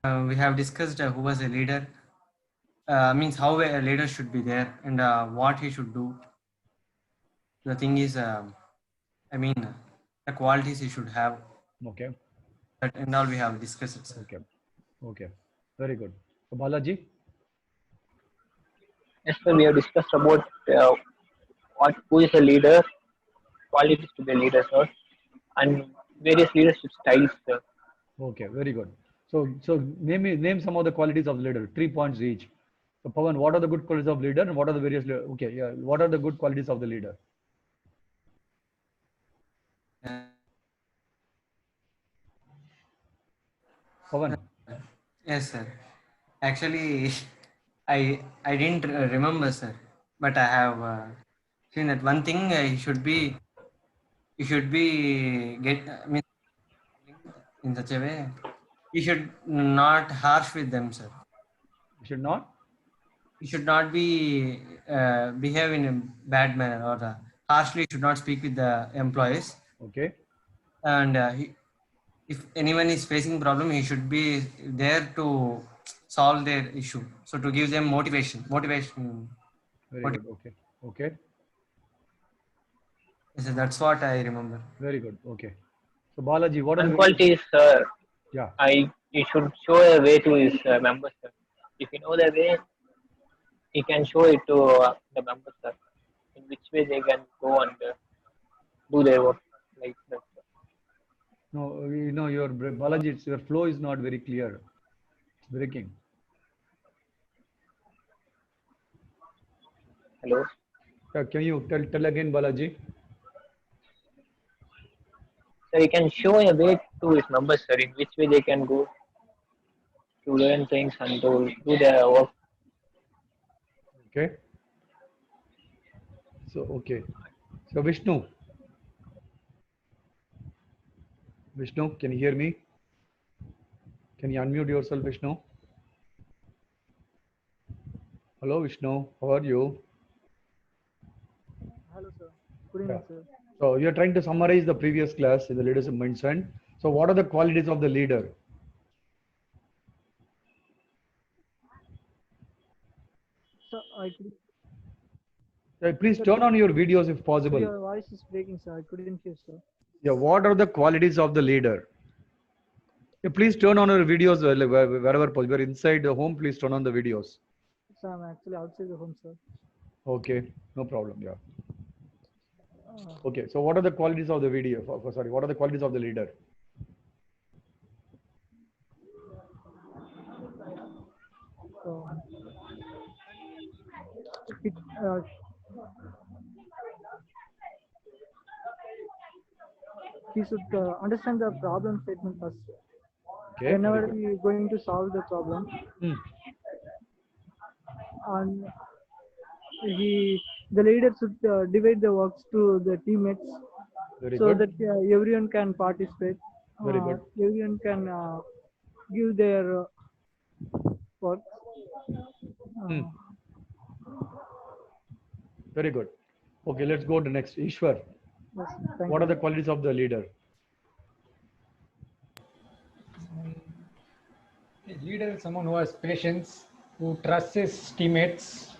We have discussed who was a leader, means how a leader should be there and what he should do. The thing is, I mean, the qualities he should have. Okay. That and all we have discussed, sir. Okay. Okay. Very good. So Balaji. Yes, sir, we have discussed about who is a leader, qualities to be a leader, sir, and various leadership styles, sir. Okay. Very good. So name some of the qualities of the leader. 3 points each. So Pawan, what are the good qualities of leader and what are the various? Okay. Yeah. What are the good qualities of the leader? Pawan. Yes, sir. Actually, I didn't remember, sir, but I have seen that one thing. He should be get. I mean, in such a way, he should not harsh with them, sir. Should not. He should not be behave in a bad manner or harshly. Should not speak with the employees. Okay. And if anyone is facing problem, he should be there to solve their issue. So to give them motivation. Very good. Okay. Okay. Yes, sir, that's what I remember. Very good. Okay. So Balaji, what are One the quality is, sir, yeah. he should show a way to his members, sir. If you know the way, he can show it to the members, sir, in which way they can go and do their work like that, sir. No, your Balaji, your flow is not very clear. It's breaking. Hello. Can you tell again, Balaji? So he can show a way to his members, sir, in which way they can go to learn things and to do their work. Okay. So okay. So Vishnu, can you hear me? Can you unmute yourself, Vishnu? Hello, Vishnu. How are you? Hello, sir. Good evening, sir. So you're trying to summarize the previous class in the leadership mindset. So what are the qualities of the leader? Sir, I could. Please turn on your videos if possible. Your voice is breaking, sir. I couldn't hear, sir. Yeah, what are the qualities of the leader? Yeah, please turn on your videos wherever possible. You're inside the home, please turn on the videos. Sir, I'm actually outside the home, sir. Okay, no problem. Yeah. Okay, so what are the qualities of the video? Sorry, what are the qualities of the leader? So, he should understand the problem statement first. Okay. Whenever we are going to solve the problem, and the leader should divide the works to the teammates so that everyone can participate. Very good. Everyone can give their work. Very good. Okay, let's go to next. Ishwar. Yes, what are the qualities of the leader? A leader is someone who has patience, who trusts his teammates,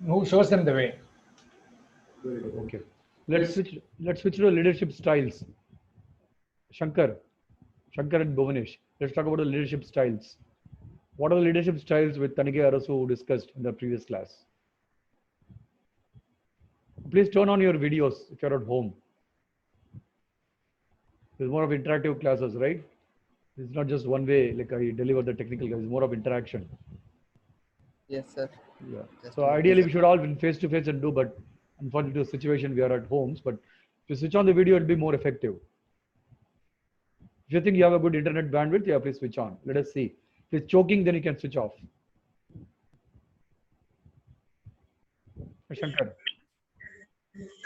who shows them the way. Okay. Let's switch to leadership styles. Shankar and Bhuvanesh. Let's talk about the leadership styles. What are the leadership styles with Thanigai Arasu discussed in the previous class? Please turn on your videos if you're at home. There's more of interactive classes, right? It's not just one way, like I deliver the technical guys. It's more of interaction. Yes, sir. Yeah. So ideally, we should all be face to face and do, but unfortunately, the situation we are at homes. But if you switch on the video, it'll be more effective. If you think you have a good internet bandwidth, yeah, please switch on. Let us see. If it's choking, then you can switch off. Shankar.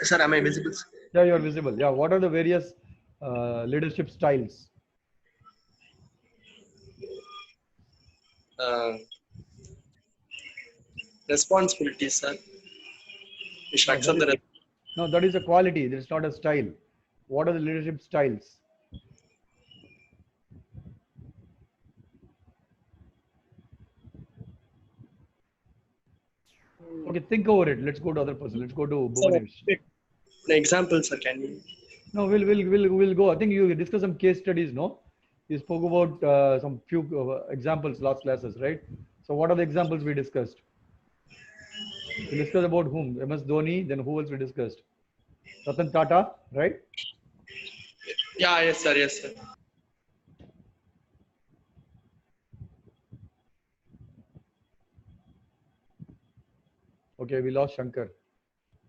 Sir, am I visible? Yeah, you're visible. Yeah. What are the various leadership styles? Responsibilities, sir. No, that is a quality. That's not a style. What are the leadership styles? Okay, think over it. Let's go to other person. Let's go to Sir, Bhuvanesh. an example, sir, can you? No, we'll go. I think you discussed some case studies, no? You spoke about some few examples last classes, right? So what are the examples we discussed? We discussed about whom? MS Dhoni. Then who else we discussed? Ratan Tata, right? Yeah, yes, sir, yes, sir. Okay, we lost Shankar.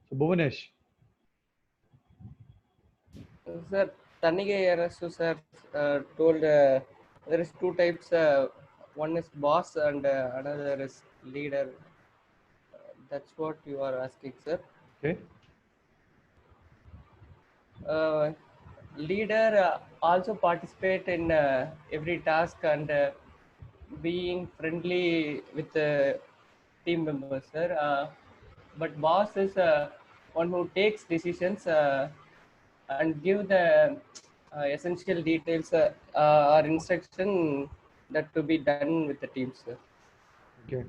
So Bhuvanesh. Sir, Thanigai Arasu sir told there is two types. One is boss and another is leader. That's what you are asking, sir. Okay. Leader also participate in every task and being friendly with team members, sir. But boss is one who takes decisions and give the essential details or instruction that to be done with the team, sir. Okay.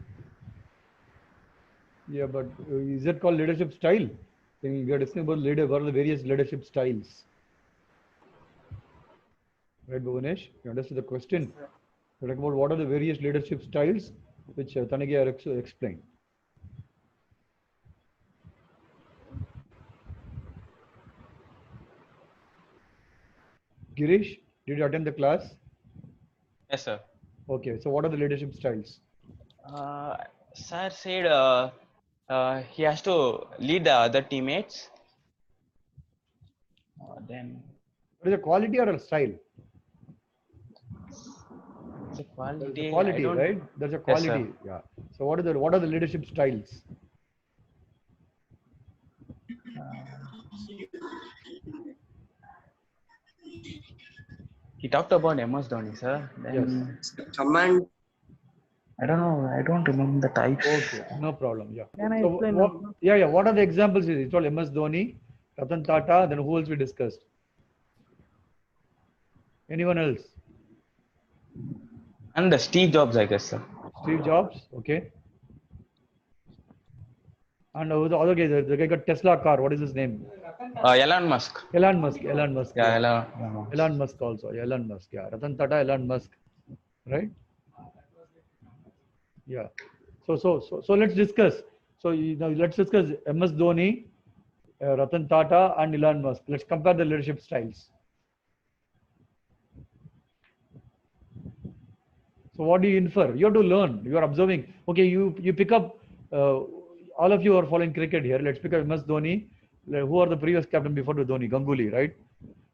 Yeah, but is that called leadership style? Then we are discussing about leader. What are the various leadership styles? Right, Bhuvanesh? You understood the question? We're talking about what are the various leadership styles which Thanigai Arasu explained. Girish, did you attend the class? Yes, sir. Okay, so what are the leadership styles? Sir said he has to lead the other teammates. Then What is a quality or a style? it's a There's a quality. I quality, don't. right? There's a Yes, sir. quality. Yeah. So what are the leadership styles? He talked about MS Dhoni, sir. Then Command. I don't know. I don't remember the types. Okay, no problem. Yeah. Can I So explain what? now? Yeah. What are the examples? It's all MS Dhoni, Ratan Tata. Then who else we discussed? Anyone else? And the Steve Jobs, I guess, sir. Steve Jobs. Okay. And who's the other guy? The guy got Tesla car. What is his name? Elon Musk. Elon Musk. Elon Musk. Yeah, Yeah. Elon Musk. Elon Musk also. Elon Musk. Yeah. Ratan Tata, Elon Musk. Right? Yeah. So let's discuss. So let's discuss MS Dhoni, Ratan Tata, and Elon Musk. Let's compare the leadership styles. So what do you infer? You have to learn. You are observing. Okay, you pick up. All of you are following cricket here. Let's pick up MS Dhoni. Who are the previous captain before the Dhoni? Ganguly, right?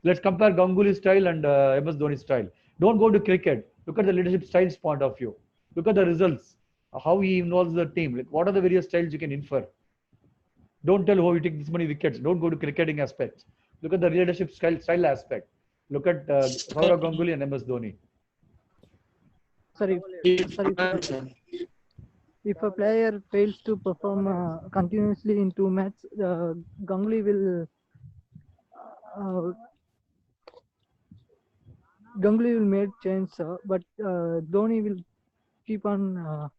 Let's compare Ganguly's style and MS Dhoni's style. Don't go to cricket. Look at the leadership styles point of view. Look at the results. How he involves the team. Like, what are the various styles you can infer? Don't tell how you take this many wickets. Don't go to cricketing aspects. Look at the leadership style aspect. Look at Saurav Ganguly and MS Dhoni. Sorry, if a player fails to perform continuously in 2 matches, Ganguly will uh, make change, but Dhoni will keep on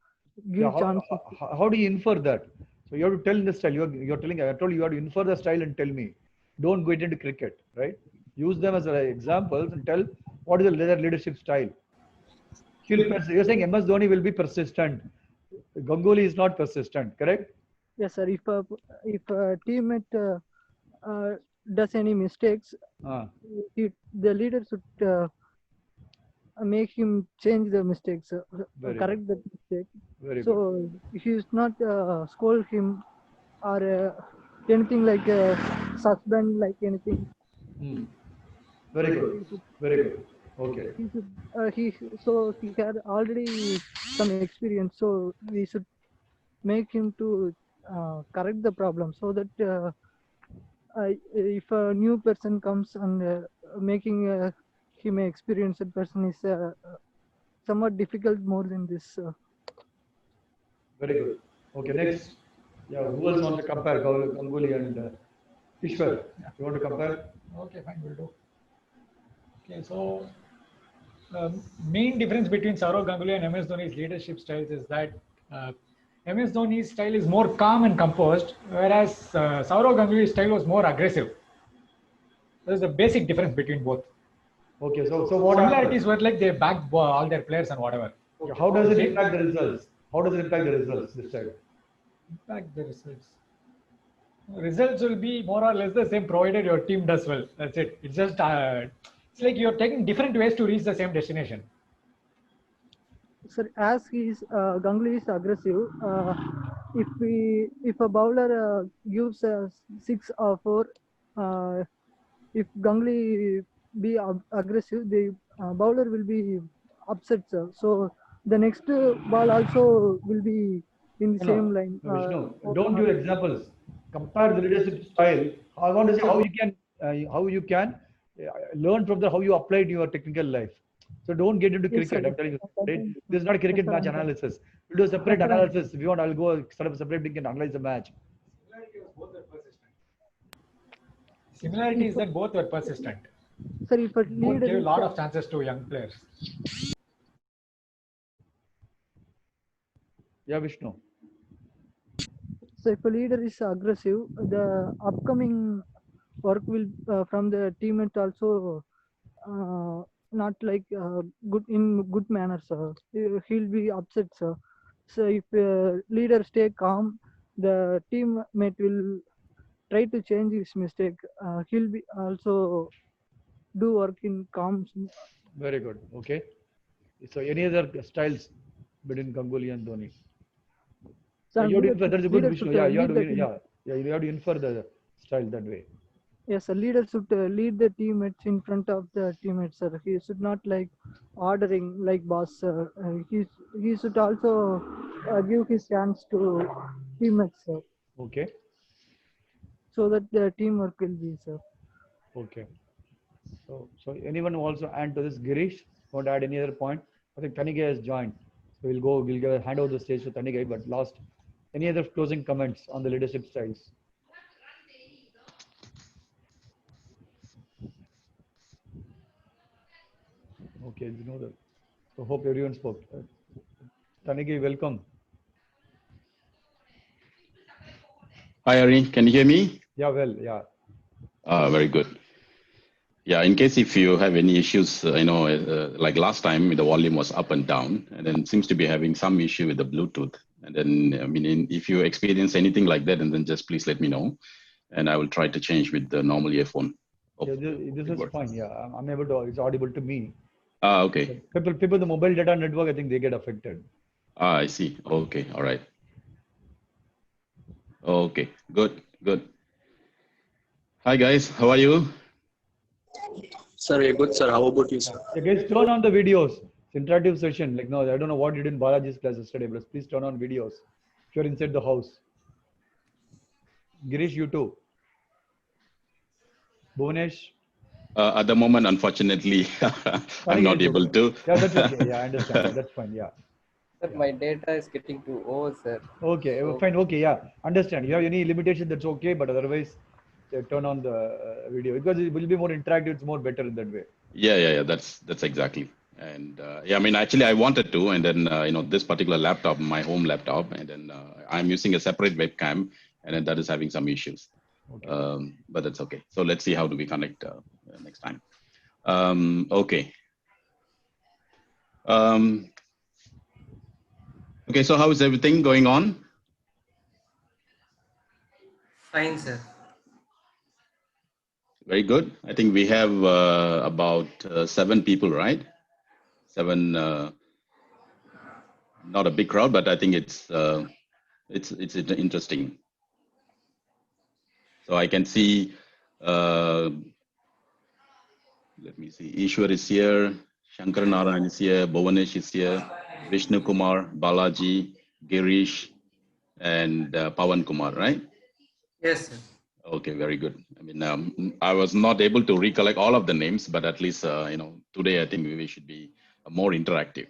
give chances. How do you infer that? So you have to tell in the style. You're telling. I told you have to infer the style and tell me. Don't go into cricket, right? Use them as examples and tell what is their leadership style. You're saying MS Dhoni will be persistent. Ganguly is not persistent, correct? Yes, sir. If a teammate does any mistakes, the leader should make him change the mistakes, correct the mistake. So he is not scold him or anything like suspend, like anything. Very good. Very good. Okay. He had already some experience, so we should make him to correct the problem, so that if a new person comes and making him an experienced person is somewhat difficult more than this. Very good. Okay, next. Yeah, who else wants to compare Ganguly and Ishwar? You want to compare? Okay, fine, we'll do. Okay, so the main difference between Saurav Ganguly and MS Dhoni's leadership styles is that MS Dhoni's style is more calm and composed, whereas Saurav Ganguly's style was more aggressive. There's a basic difference between both. Okay, so what Similarities happens? were like they backed all their players and whatever. Yeah, how does it impact the results? How does it impact the results this time? Impact the results. Results will be more or less the same provided your team does well. That's it. It's just it's like you're taking different ways to reach the same destination. Sir, as Ganguly is aggressive, if a bowler gives a 6 or 4, if Ganguly be aggressive, the bowler will be upset, sir. So the next ball also will be in the No, same no, line. no, Vishnu, don't give examples. Compare the leadership style. I want to say how you can learn from how you applied your technical life. So don't get into Yes, sir. cricket. I'm telling you, right? Yes, This is not a cricket sir, match I'm telling. analysis. We'll do a separate Yes, sir, analysis. If you want, I'll go set up a separate thing and analyze the match. Similarity if is that both were persistent. sir, if a Both leader gave a is lot of chances to young players. Yeah, Vishnu. So if a leader is aggressive, the upcoming work will from the teammate also not like good in good manner, sir. He'll be upset, sir. So if leader stay calm, the teammate will try to change his mistake. He'll be also do work in calm. Very good. Okay. So any other styles between Ganguly and Dhoni? So You have to infer. That's a good leader Vishnu. should Yeah, lead the team. you have to infer the style that way. Yes, a leader should lead the teammates in front of the teammates, sir. He should not like ordering like boss, sir. He should also give his chance to teammates, sir, Okay. so that the teamwork will be, sir. Okay. So anyone who also add to this? Girish, want to add any other point? I think Thanigai has joined. So we'll hand over the stage to Thanigai. But last, any other closing comments on the leadership styles? Okay, you know that. So hope everyone spoke. Thanigai, welcome. Hi, Ari. Can you hear me? Yeah, well, yeah. Very good. Yeah, in case if you have any issues, like last time, the volume was up and down, and then seems to be having some issue with the Bluetooth. And then, I mean, if you experience anything like that, and then just please let me know, and I will try to change with the normal earphone. Yeah, this is fine. Yeah, I'm able to. It's audible to me. Okay. People, the mobile data network, I think they get affected. I see. Okay. All right. Okay. Good. Good. Hi, guys. How are you? Sir, we're good, sir. How about you, sir? Yeah, guys, turn on the videos. It's interactive session. Like, no, I don't know what you did in Balaji's class yesterday, but please turn on videos if you're inside the house. Girish, you too. Bhuvanesh? At the moment, unfortunately, I'm not able to. Yeah, that's okay. Yeah, I understand. Yeah, that's fine. Yeah. Sir, my data is getting too old, sir. Okay, So, fine. Okay, yeah, understand. You have any limitation, that's okay, but otherwise, turn on the video because it will be more interactive. It's more better in that way. Yeah. That's exactly. And yeah, I mean, actually, I wanted to, and then this particular laptop, my home laptop, and then I'm using a separate webcam, and then that is having some issues. Okay. But that's okay. So let's see how do we connect next time. Okay. Okay. So how is everything going on? Fine, sir. Very good. I think we have about 7 people, right? 7. Not a big crowd, but I think it's interesting. So I can see. Let me see. Ishwar is here. Shankar Narayan is here. Bhuvanesh is here. Vishnu Kumar, Balaji, Girish, and Pawan Kumar, right? Yes, sir. Okay, very good. I mean, I was not able to recollect all of the names, but at least today I think we should be more interactive.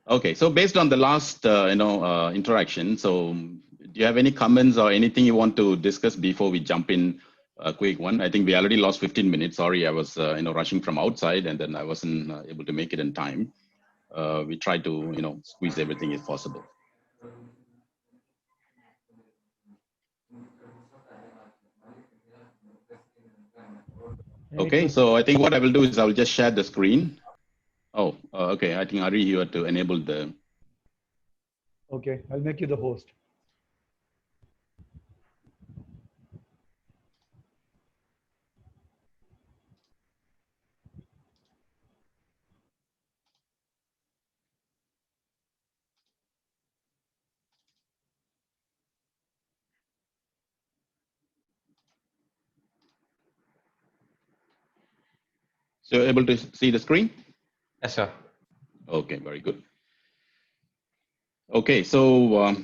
Okay, so based on the last interaction, so do you have any comments or anything you want to discuss before we jump in a quick one? I think we already lost 15 minutes. Sorry, I was rushing from outside and then I wasn't able to make it in time. we try to, squeeze everything if possible. Okay, so I think what I will do is I will just share the screen. Oh, okay. I think Ari, you have to enable the. Okay, I'll make you the host. So you're able to see the screen? Yes, sir. Okay, very good. Okay, so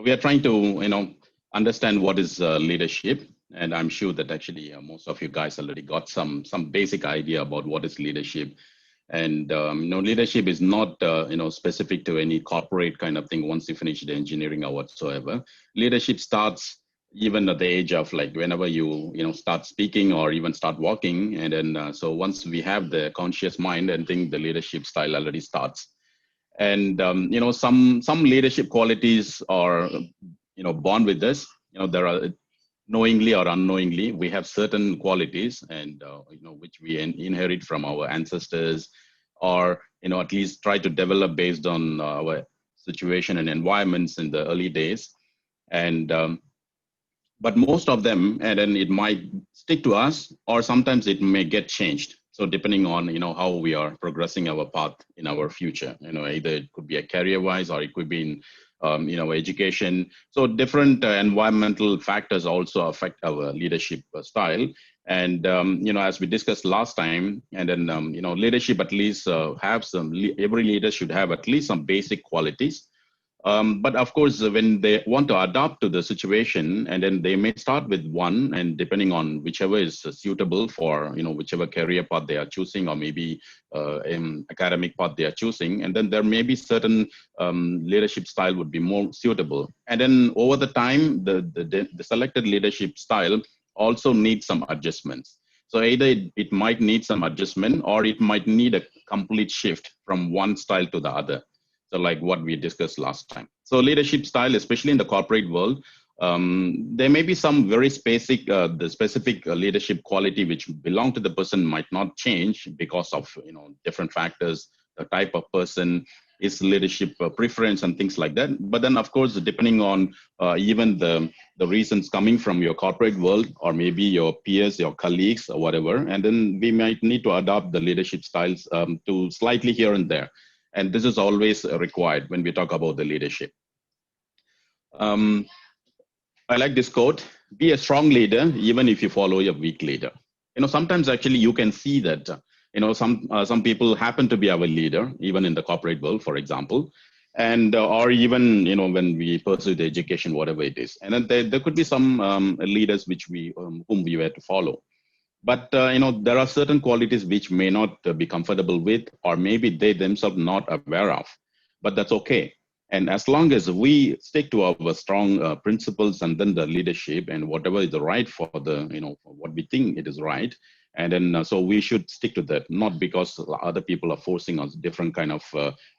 we are trying to, understand what is leadership, and I'm sure that actually most of you guys already got some basic idea about what is leadership. And leadership is not specific to any corporate kind of thing. Once you finish the engineering or whatsoever, leadership starts even at the age of like whenever you start speaking or even start walking, and then so once we have the conscious mind, and think the leadership style already starts. And some leadership qualities are born with us. There are knowingly or unknowingly we have certain qualities, and which we inherit from our ancestors, or at least try to develop based on our situation and environments in the early days. And but most of them, and then it might stick to us, or sometimes it may get changed. So depending on how we are progressing our path in our future, either it could be a career wise, or it could be in education. So different environmental factors also affect our leadership style. And as we discussed last time, and then leadership at least have some. Every leader should have at least some basic qualities. But of course, when they want to adapt to the situation, and then they may start with one, and depending on whichever is suitable for whichever career path they are choosing, or maybe academic path they are choosing, and then there may be certain leadership style would be more suitable. And then over the time, the selected leadership style also needs some adjustments. So either it might need some adjustment, or it might need a complete shift from one style to the other. So like what we discussed last time. So leadership style, especially in the corporate world, there may be some very the specific leadership quality which belong to the person might not change because of different factors, the type of person, is leadership preference and things like that. But then of course, depending on even the reasons coming from your corporate world, or maybe your peers, your colleagues, or whatever, and then we might need to adopt the leadership styles to slightly here and there. And this is always required when we talk about the leadership. I like this quote: be a strong leader, even if you follow a weak leader. Sometimes actually you can see that, some people happen to be our leader, even in the corporate world, for example, and or even, when we pursue the education, whatever it is. And then there could be some leaders which whom we were to follow. But there are certain qualities which may not be comfortable with, or maybe they themselves not aware of, but that's okay. And as long as we stick to our strong principles, and then the leadership, and whatever is the right for the for what we think it is right, and then so we should stick to that, not because other people are forcing us different kind of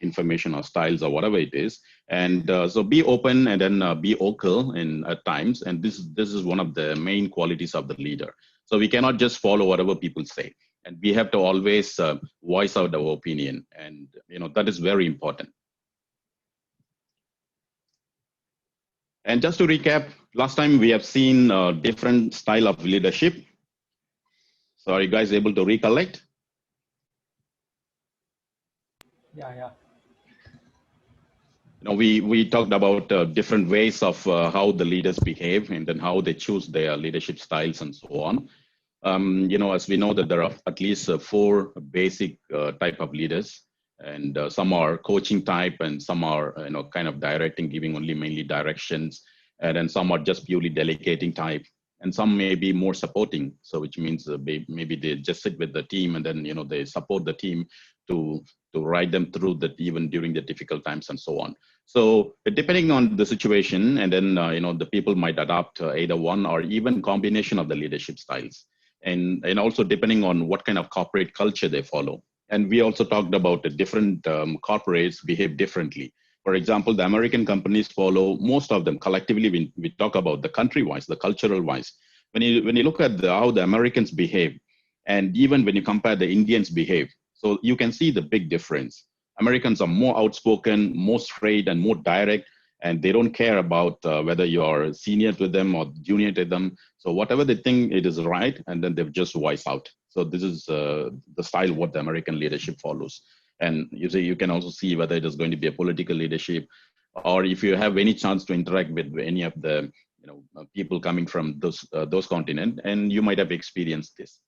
information or styles or whatever it is. And so be open, and then be vocal in at times. And this is one of the main qualities of the leader. So we cannot just follow whatever people say, and we have to always voice out our opinion, and that is very important. And just to recap, last time we have seen different style of leadership. So are you guys able to recollect? Yeah. We talked about different ways of how the leaders behave, and then how they choose their leadership styles and so on. As we know that there are at least 4 basic type of leaders, and some are coaching type, and some are kind of directing, giving only mainly directions, and then some are just purely delegating type, and some may be more supporting. So which means maybe they just sit with the team, and then they support the team to ride them through that, even during the difficult times and so on. So depending on the situation, and then the people might adopt either one or even combination of the leadership styles. And also depending on what kind of corporate culture they follow. And we also talked about the different corporates behave differently. For example, the American companies follow, most of them collectively, we talk about the country-wise, the cultural-wise. When you look at how the Americans behave, and even when you compare the Indians behave, so you can see the big difference. Americans are more outspoken, more straight, and more direct, and they don't care about whether you're senior to them or junior to them. So whatever they think it is right, and then they just voice out. So this is the style what the American leadership follows. And you can also see whether it is going to be a political leadership, or if you have any chance to interact with any of the people coming from those continents, and you might have experienced this.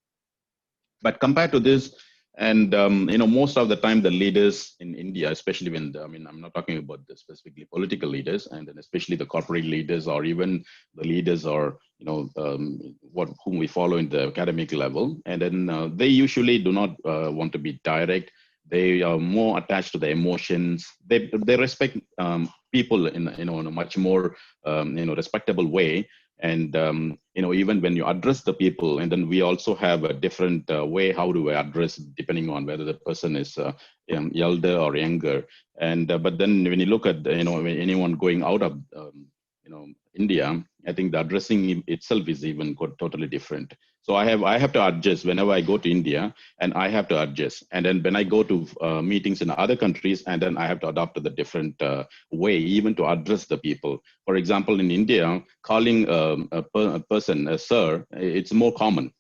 But compared to this, and most of the time the leaders in India, especially when I'm not talking about the specifically political leaders, and then especially the corporate leaders, or even the leaders, or whom we follow in the academic level, and then they usually do not want to be direct. They are more attached to the emotions. They respect people in a much more respectable way. And even when you address the people, and then we also have a different way how do I address, depending on whether the person is elder or younger. And but then when you look at anyone going out of India, I think the addressing itself is even totally different. So I have to adjust whenever I go to India, and I have to adjust. And then when I go to meetings in other countries, and then I have to adopt the different way even to address the people. For example, in India, calling a person a sir, it's more common.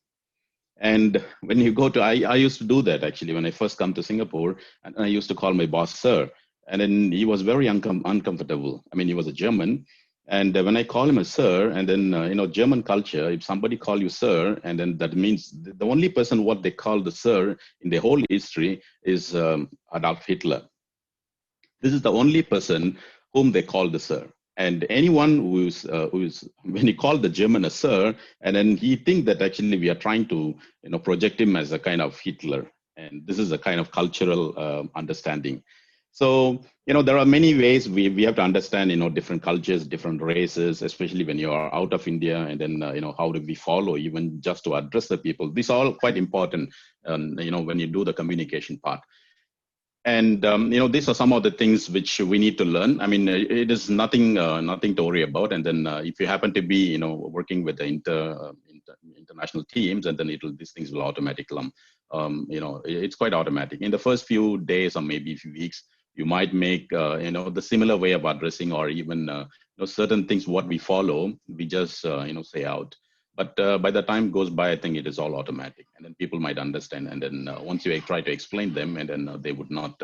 And when you go to, I used to do that actually when I first come to Singapore, and I used to call my boss sir, and then he was very uncomfortable. I mean, he was a German. And when I call him a sir, and then, German culture, if somebody call you sir, and then that means the only person what they call the sir in the whole history is Adolf Hitler. This is the only person whom they call the sir. And anyone who's when you call the German a sir, and then he think that actually we are trying to, project him as a kind of Hitler. And this is a kind of cultural understanding. So, there are many ways we have to understand, different cultures, different races, especially when you are out of India, and then, how do we follow even just to address the people. These are all quite important, when you do the communication part. And, these are some of the things which we need to learn. I mean, it is nothing to worry about. And then if you happen to be, working with the international teams, and then these things will automatically, it's quite automatic. In the first few days or maybe a few weeks, you might make, the similar way of addressing, or even, certain things what we follow, we just, say out. But by the time goes by, I think it is all automatic, and then people might understand. And then once you try to explain them, and then they would not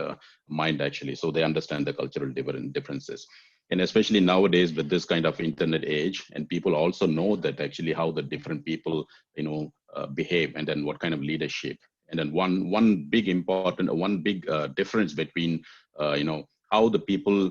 mind actually. So they understand the cultural differences. And especially nowadays with this kind of internet age, and people also know that actually how the different people, behave, and then what kind of leadership. And then one big difference between, how the people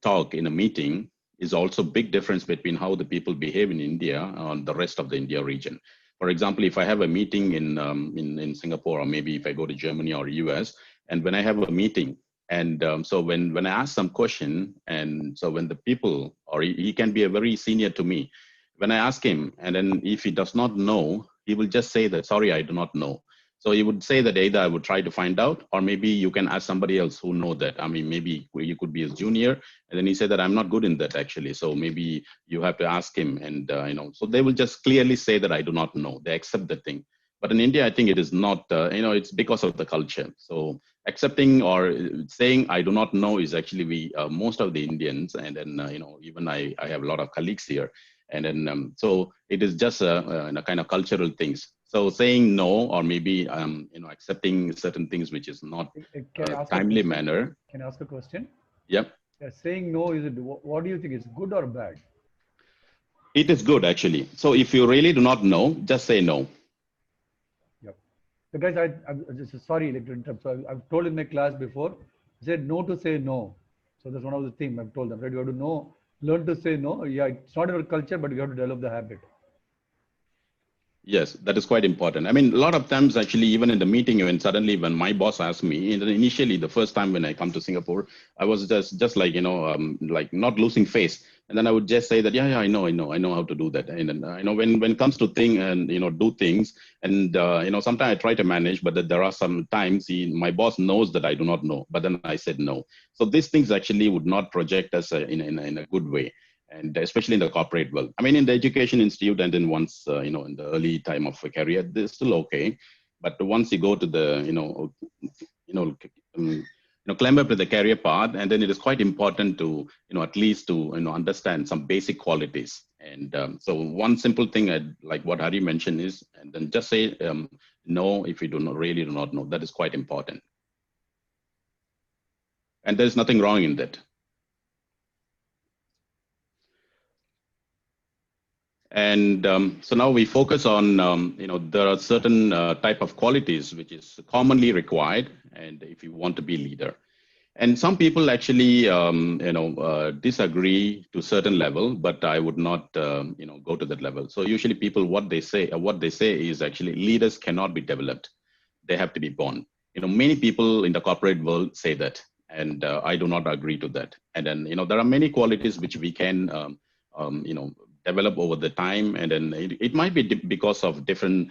talk in a meeting is also big difference between how the people behave in India on the rest of the India region. For example, if I have a meeting in Singapore, or maybe if I go to Germany or US, and when I have a meeting, and so when I ask some question, and so when the people, or he can be a very senior to me, when I ask him, and then if he does not know, he will just say that, sorry, I do not know. So he would say that either I would try to find out, or maybe you can ask somebody else who know that. I mean, maybe you could be his junior. And then he said that I'm not good in that actually. So maybe you have to ask him. And, so they will just clearly say that I do not know. They accept the thing. But in India, I think it is not, it's because of the culture. So accepting or saying I do not know is actually most of the Indians. And then, even I have a lot of colleagues here. And then, so it is just a kind of cultural things. So saying no, or maybe accepting certain things which is not timely manner. Can I ask a question? Yep. Saying no, what do you think is good or bad? It is good actually. So if you really do not know, just say no. Yep. So guys, I'm just sorry to interrupt. So I've told in my class before, I said no to say no. So that's one of the things I've told them. Right? You have to learn to say no. Yeah, it's not in our culture, but you have to develop the habit. Yes, that is quite important. I mean, a lot of times actually, even in the meeting, when my boss asked me, initially the first time when I come to Singapore, I was just like, like not losing face. And then I would just say that, yeah, I know how to do that. And then, when it comes to do things, and sometimes I try to manage, but that there are some times my boss knows that I do not know, but then I said no. So these things actually would not project us in a good way, and especially in the corporate world. I mean, in the education institute, and then once in the early time of a career, they're still okay. But once you go to the climb up to the career path, and then it is quite important to at least to understand some basic qualities. And so one simple thing like what Hari mentioned is, and then just say no if you do not know. That is quite important, and there's nothing wrong in that. And so now we focus on, there are certain type of qualities which is commonly required, and if you want to be leader. And some people actually, disagree to a certain level, but I would not, go to that level. So usually people, what they say is actually leaders cannot be developed; they have to be born. Many people in the corporate world say that, and I do not agree to that. And then, there are many qualities which we can, develop over the time, and then it might be because of different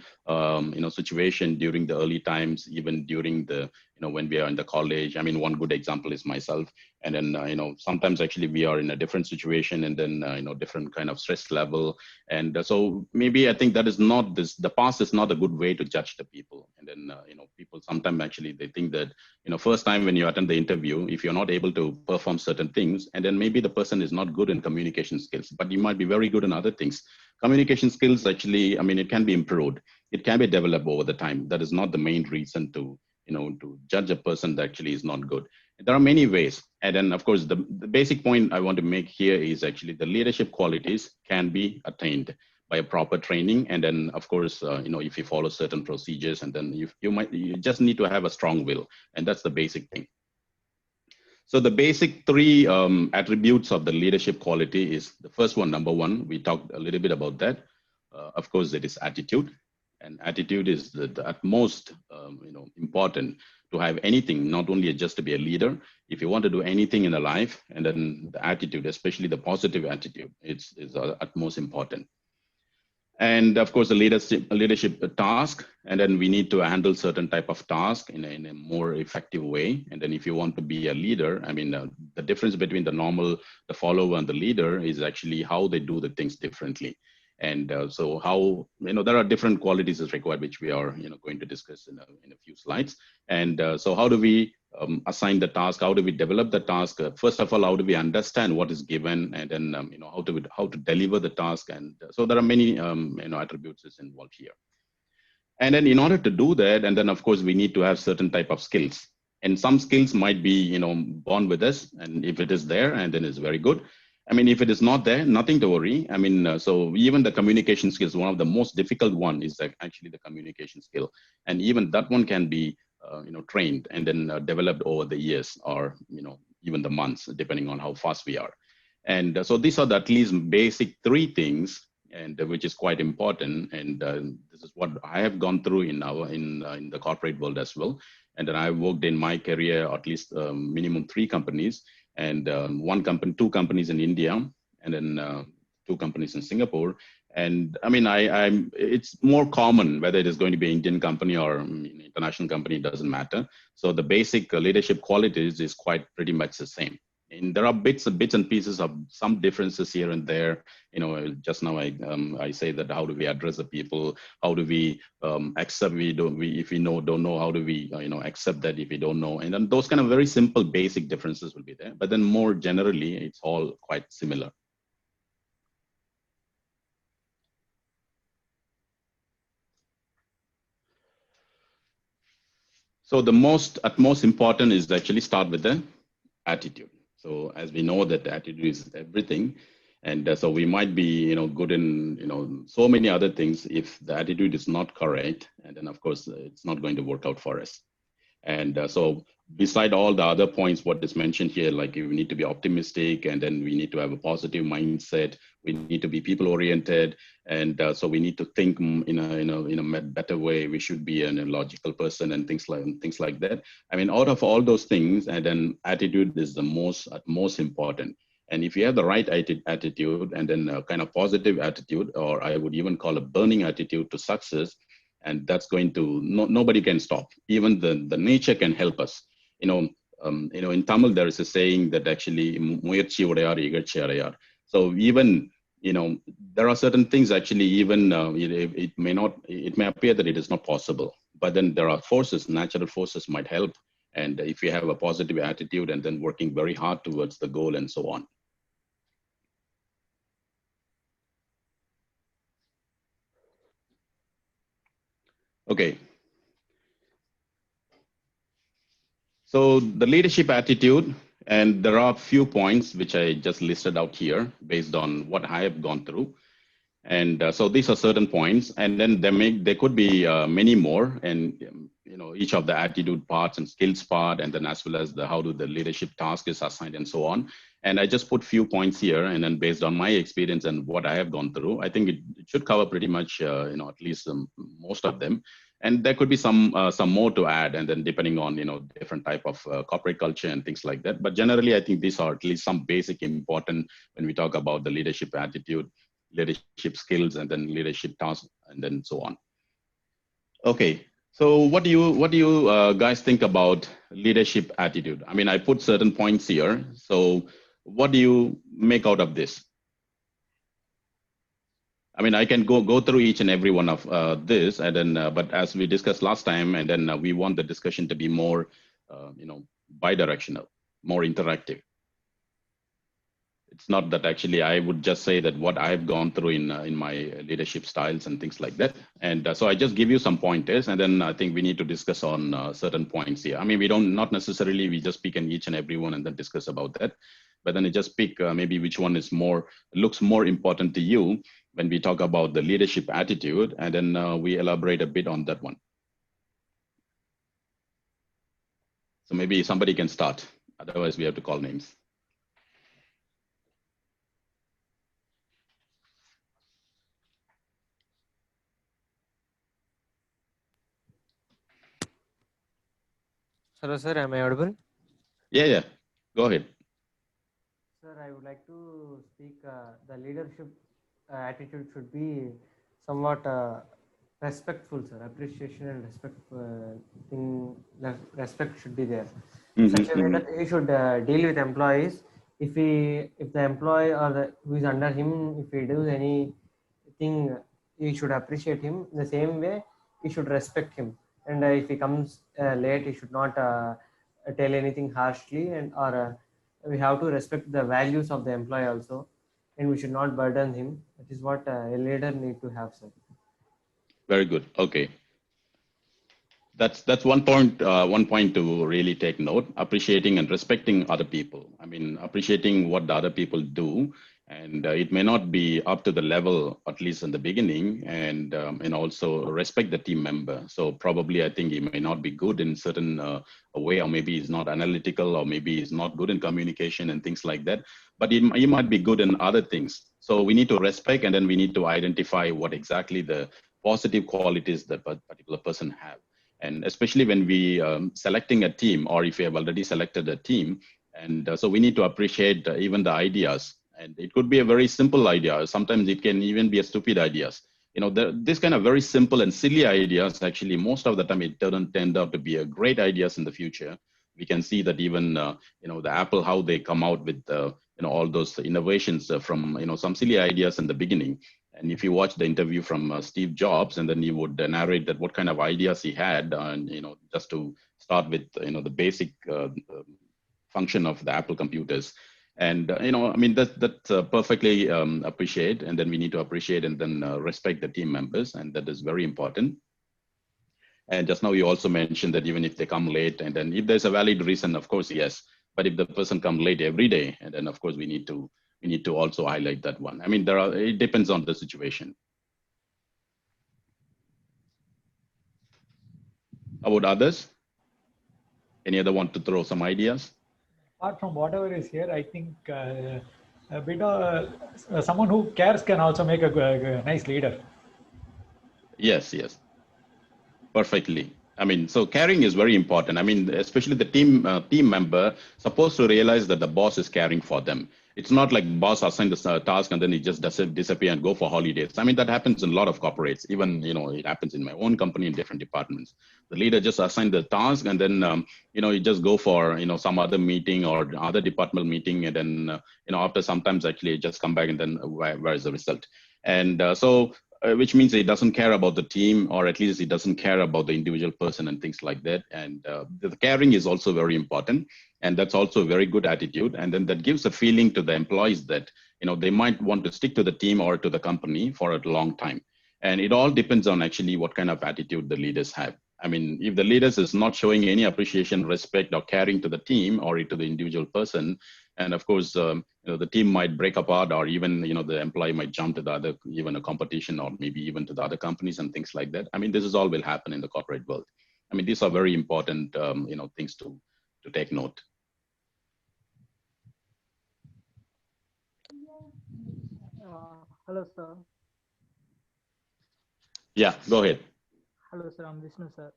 situation during the early times, even during the when we are in the college. I mean, one good example is myself. And then sometimes actually we are in a different situation, and then different kind of stress level. And so maybe I think that is not the past is not a good way to judge the people. And then people sometimes actually they think that first time when you attend the interview, if you're not able to perform certain things, and then maybe the person is not good in communication skills, but you might be very good in other things. Communication skills actually, I mean, it can be improved, it can be developed over the time. That is not the main reason to to judge a person that actually is not good. There are many ways. And then of course the basic point I want to make here is actually the leadership qualities can be attained by a proper training. And then of course if you follow certain procedures, and then you just need to have a strong will, and that's the basic thing. So the basic three attributes of the leadership quality is, the first one, number one, we talked a little bit about that. Of course, it is attitude. And attitude is the utmost important to have anything, not only just to be a leader. If you want to do anything in a life, and then the attitude, especially the positive attitude, is utmost important. And of course, the leadership task, and then we need to handle certain type of task in a more effective way. And then if you want to be a leader, I mean, the difference between the follower and the leader is actually how they do the things differently. And so how, there are different qualities is required, which we are, going to discuss in a few slides. And so how do we assign the task? How do we develop the task? First of all, how do we understand what is given? And then, how to deliver the task? And so there are many, attributes is involved here. And then in order to do that, and then of course, we need to have certain type of skills. And some skills might be, born with us. And if it is there, and then it's very good. I mean, if it is not there, nothing to worry. I mean, so even the communication skills, one of the most difficult one is actually the communication skill. And even that one can be, trained and then developed over the years, or, even the months, depending on how fast we are. And so these are the at least basic three things, and which is quite important. And this is what I have gone through in the corporate world as well. And then I worked in my career, at least minimum 3 companies. And two companies in India, and then 2 companies in Singapore. And I mean, it's more common whether it is going to be an Indian company or an international company, it doesn't matter. So the basic leadership qualities is quite pretty much the same. And there are bits and pieces of some differences here and there. Just now I say that how do we address the people? How do we accept? If we don't know, how do we accept that if we don't know? And then those kind of very simple basic differences will be there. But then more generally, it's all quite similar. So the utmost important is to actually start with the attitude. So as we know that attitude is everything, and so we might be good in so many other things. If the attitude is not correct, and then of course it's not going to work out for us. And so beside all the other points what is mentioned here, like we need to be optimistic, and then we need to have a positive mindset, we need to be people oriented, and so we need to think in a better way, we should be a logical person, and things like that. I mean, out of all those things, and then attitude is the most important. And if you have the right attitude and then a kind of positive attitude, or I would even call a burning attitude to success, and that's going to, nobody can stop. Even the nature can help us. In Tamil, there is a saying that actually, "Muyarchi udayar, igarchi adayar." So even, there are certain things actually, even it may appear that it is not possible, but then there are forces, natural forces might help. And if you have a positive attitude and then working very hard towards the goal and so on. Okay. So the leadership attitude, and there are a few points which I just listed out here based on what I have gone through. And so these are certain points, and then there could be many more, and each of the attitude parts and skills part, and then as well as how do the leadership task is assigned and so on. And I just put few points here, and then based on my experience and what I have gone through, I think it should cover pretty much at least most of them. And there could be some more to add, and then depending on different type of corporate culture and things like that. But generally, I think these are at least some basic important when we talk about the leadership attitude, leadership skills, and then leadership tasks, and then so on. Okay, so what do you guys think about leadership attitude? I mean, I put certain points here. So what do you make out of this? I mean, I can go through each and every one of this, and then but as we discussed last time, and then we want the discussion to be more, bi-directional, more interactive. It's not that actually I would just say that what I've gone through in my leadership styles and things like that. And so I just give you some pointers, and then I think we need to discuss on certain points here. I mean, not necessarily we just pick each and every one and then discuss about that, but then I just pick maybe which one is looks more important to you when we talk about the leadership attitude, and then we elaborate a bit on that one. So maybe somebody can start. Otherwise, we have to call names. Hello, sir. Am I audible? Yeah. Go ahead. Sir, I would like to speak. The leadership attitude should be somewhat respectful, sir. Appreciation and respect should be there. Such a way that he should deal with employees. If the employee or who is under him, if he does anything, he should appreciate him. In the same way, he should respect him. And if he comes late, he should not tell anything harshly, or we have to respect the values of the employee also, and we should not burden him. That is what a leader need to have, sir. Very good. Okay. That's one point to really take note: appreciating and respecting other people. I mean, appreciating what the other people do, and it may not be up to the level, at least in the beginning, and also respect the team member. So probably I think he may not be good in certain way, or maybe he's not analytical, or maybe he's not good in communication and things like that. But he might be good in other things. So we need to respect, and then we need to identify what exactly the positive qualities that particular person have. And especially when we selecting a team, or if you have already selected a team, and so we need to appreciate even the ideas. And it could be a very simple idea. Sometimes it can even be a stupid ideas. This kind of very simple and silly ideas, actually, most of the time it doesn't end up to be a great ideas in the future. We can see that even, the Apple, how they come out with, all those innovations from, some silly ideas in the beginning. And if you watch the interview from Steve Jobs, and then he would narrate that what kind of ideas he had, and just to start with, the basic function of the Apple computers. And I mean that's perfectly appreciate, and then we need to appreciate and then respect the team members, and that is very important. And just now you also mentioned that even if they come late, and then if there's a valid reason, of course, yes. But if the person comes late every day, and then of course we need to also highlight that one. I mean, it depends on the situation. How about others? Any other want to throw some ideas? Apart from whatever is here, I think a bit of someone who cares can also make a nice leader. Yes. Perfectly. I mean, so caring is very important. I mean, especially the team member supposed to realize that the boss is caring for them. It's not like boss assign the task and then he just disappear and go for holidays. I mean, that happens in a lot of corporates. Even, it happens in my own company in different departments. The leader just assign the task and then, you just go for, some other meeting or other departmental meeting. And then, after sometimes actually just come back and then where is the result? And which means he doesn't care about the team, or at least he doesn't care about the individual person and things like that. And the caring is also very important. And that's also a very good attitude. And then that gives a feeling to the employees that, they might want to stick to the team or to the company for a long time. And it all depends on actually what kind of attitude the leaders have. I mean, if the leaders is not showing any appreciation, respect, or caring to the team or to the individual person, and of course, the team might break apart, or even, the employee might jump to the other, even a competition, or maybe even to the other companies and things like that. I mean, this is all will happen in the corporate world. I mean, these are very important, things to take note. Hello, sir. Yeah, go ahead. Hello, sir. I'm Vishnu, sir.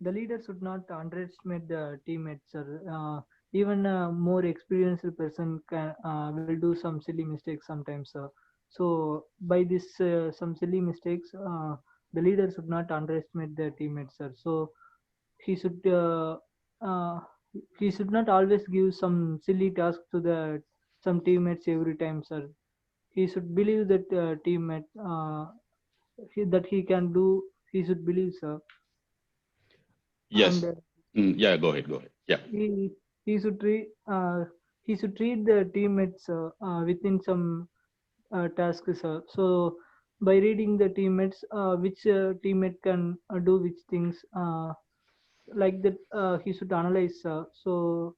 The leader should not underestimate the teammates, sir. Even a more experienced person will do some silly mistakes sometimes, sir. So by this some silly mistakes, the leader should not underestimate their teammates, sir. So he should uh, he should not always give some silly task to the some teammates every time, sir. He should believe that teammate that he can do. He should believe, sir. Yes. And Yeah, go ahead. Yeah. He should treat the teammates within some tasks, sir. So by reading the teammates, which teammate can do which things, like that, he should analyze. So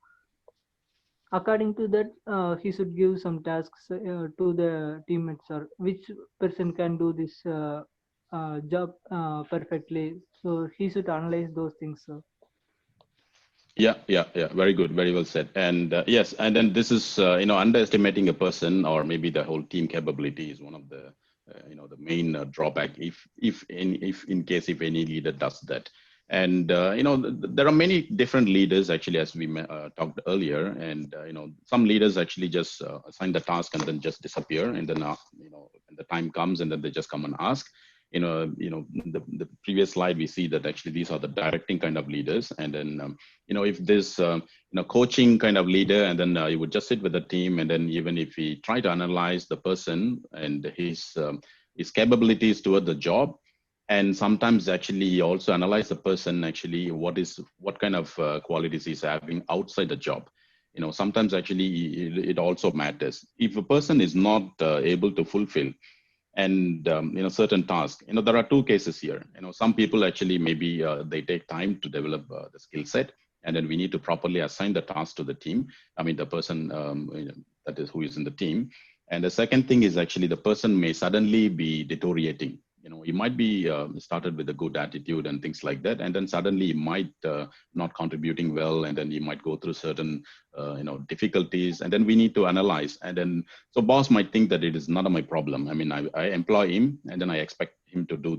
according to that, he should give some tasks to the teammates, or which person can do this job perfectly. So he should analyze those things, sir. Yeah. Very good. Very well said. And yes, and then this is, underestimating a person or maybe the whole team capability is one of the, the main drawback. If in case if any leader does that, and there are many different leaders actually, as we talked earlier, and some leaders actually just assign the task and then just disappear, and then when the time comes and then they just come and ask. The previous slide we see that actually these are the directing kind of leaders, and then if this coaching kind of leader, and then you would just sit with the team, and then even if we try to analyze the person and his capabilities toward the job, and sometimes actually he also analyze the person actually what kind of qualities he's having outside the job. Sometimes actually it also matters. If a person is not able to fulfill and certain tasks, there are two cases here. Some people actually maybe they take time to develop the skill set, and then we need to properly assign the task to the team. I mean, the person that is who is in the team. And the second thing is actually the person may suddenly be deteriorating. He might be started with a good attitude and things like that, and then suddenly he might not contributing well, and then he might go through certain difficulties, and then we need to analyze. And then so boss might think that it is not my problem. I mean, I employ him, and then I expect him to do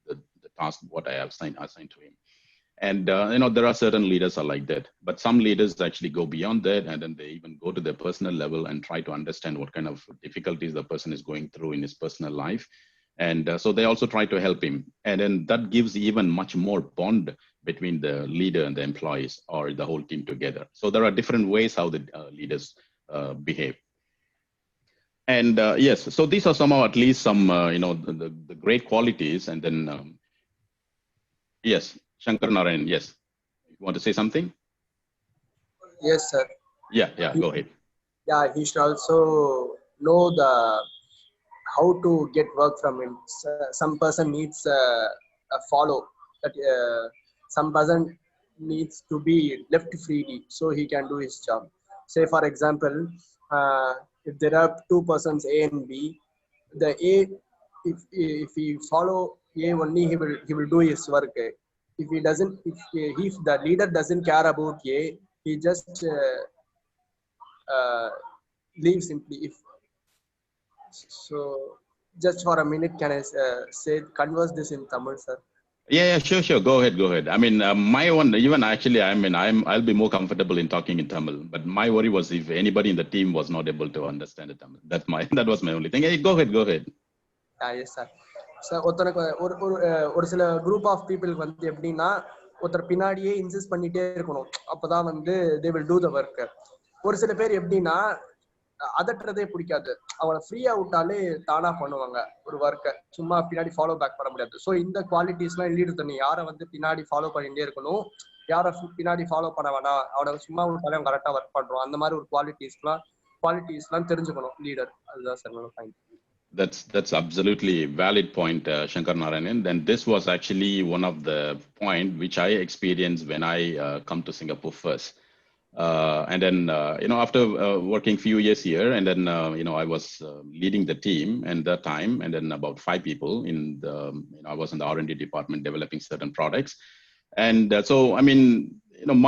the task what I have assigned to him. And there are certain leaders are like that, but some leaders actually go beyond that, and then they even go to their personal level and try to understand what kind of difficulties the person is going through in his personal life. And so they also try to help him, and then that gives even much more bond between the leader and the employees or the whole team together. So there are different ways how the leaders behave. And yes, so these are some of at least some the great qualities. And then yes, Shankar Narayan, yes, you want to say something? Yes, sir. Yeah, go ahead. Yeah, he should also know how to get work from him. Some person needs a follow that some person needs to be left freely so he can do his job. Say for example, if there are two persons A and B, the A, if he follow A only, he will do his work. If he doesn't, if the leader doesn't care about A, he just leave simply. If so, just for a minute, can I say converse this in Tamil, sir? Yeah, sure. Go ahead. I mean, my one, even actually, I mean, I'll be more comfortable in talking in Tamil. But my worry was if anybody in the team was not able to understand the Tamil. That was my only thing. Hey, go ahead. Yes sir sir ஒருத்தனுக்கு ஒரு ஒரு ஒரு சில group of பீப்புளுக்கு வந்து எப்படின்னா ஒருத்தர் பின்னாடியே இன்சிஸ்ட் பண்ணிட்டே இருக்கணும், அப்பதான் வந்து they will do the work. ஒரு சில பேர் எப்படின்னா அதட்டுறதே பிடிக்காது, அவனை ஃப்ரீயா விட்டாலே தானா பண்ணுவாங்க ஒரு ஒர்க்கை, சும்மா பின்னாடி ஃபாலோ பேக் பண்ண முடியாது. ஸோ இந்த குவாலிட்டிஸ்லாம் லீடர் தண்ணி யாரை வந்து பின்னாடி ஃபாலோ பண்ணிட்டே இருக்கணும், யாரை பின்னாடி ஃபாலோ பண்ண வேணாம், அவனை சும்மா விட்டாலே அவன் கரெக்டாக ஒர்க் பண்றான், அந்த மாதிரி ஒரு குவாலிட்டிஸ்லாம் தெரிஞ்சுக்கணும் லீடர். அதுதான் சார் என்னோட point. That's absolutely valid point, Shankar Narayanan. Then this was actually one of the point which I experienced when I come to Singapore first. And then, after working few years here, and then, I was leading the team and that time, and then about 5 people in the, I was in the R&D department developing certain products. And so, I mean,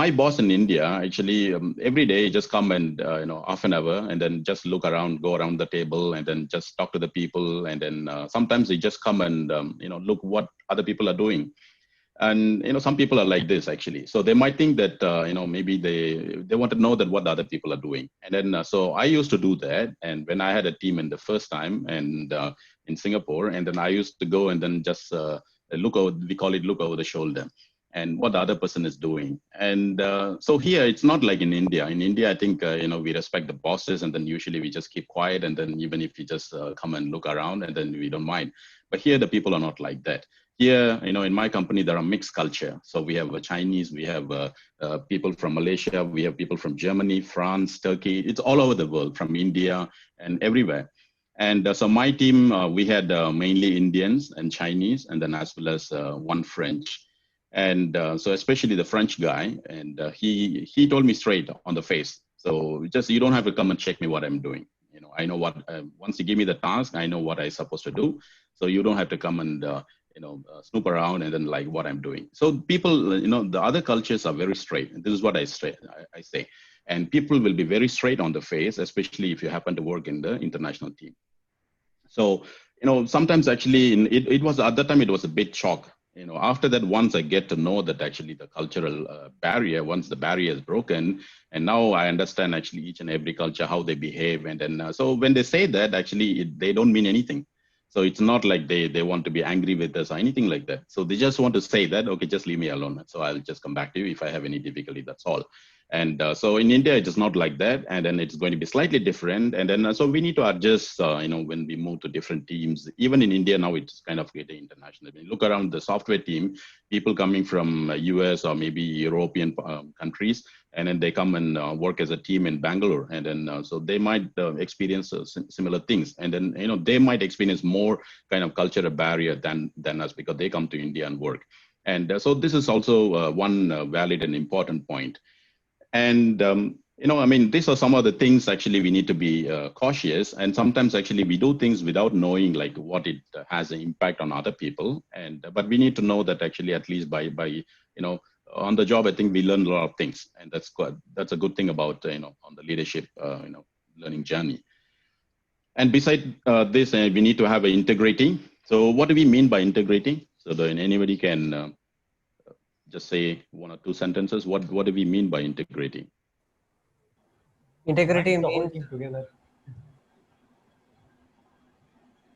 my boss in India, actually, every day just come and, half an hour and then just look around, go around the table and then just talk to the people. And then sometimes they just come and, look what other people are doing. And some people are like this actually, so they might think that maybe they want to know that what the other people are doing. And then so I used to do that, and when I had a team in the first time and in Singapore, and then I used to go and then just look over, we call it look over the shoulder, and what the other person is doing. And so here it's not like in India. In India, I think we respect the bosses, and then usually we just keep quiet, and then even if you just come and look around, and then we don't mind. But here the people are not like that. Here, in my company, there are mixed culture. So we have Chinese, we have people from Malaysia, we have people from Germany, France, Turkey. It's all over the world, from India and everywhere. And so my team, we had mainly Indians and Chinese, and then as well as one French. And so especially the French guy, and he told me straight on the face. So just, you don't have to come and check me what I'm doing. I know what, once you give me the task, I know what I'm supposed to do. So you don't have to come and snoop around and then like what I'm doing. So people, the other cultures are very straight. And this is what I say. And people will be very straight on the face, especially if you happen to work in the international team. So, sometimes actually it was, at that time, it was a big shock. After that, once I get to know that actually the cultural barrier, once the barrier is broken, and now I understand actually each and every culture, how they behave. And then, so when they say that, actually, they don't mean anything. So it's not like they want to be angry with us or anything like that. So they just want to say that, okay, just leave me alone. So I'll just come back to you if I have any difficulty, that's all. And so in India, it is not like that. And then it's going to be slightly different. And then, so we need to adjust, when we move to different teams. Even in India now, it's kind of getting international. When you look around the software team, people coming from US or maybe European countries, and then they come and work as a team in Bangalore. And then, so they might experience similar things. And then, they might experience more kind of cultural barrier than us, because they come to India and work. And so this is also one valid and important point. And, I mean, these are some of the things actually we need to be cautious. And sometimes actually we do things without knowing like what it has an impact on other people. And, but we need to know that actually, at least by on the job, I think we learn a lot of things. And that's a good thing about, on the leadership, learning journey. And beside this, we need to have an integrity. So what do we mean by integrity? So then anybody can just say one or two sentences. What do we mean by integrity? Integrity The whole means team together.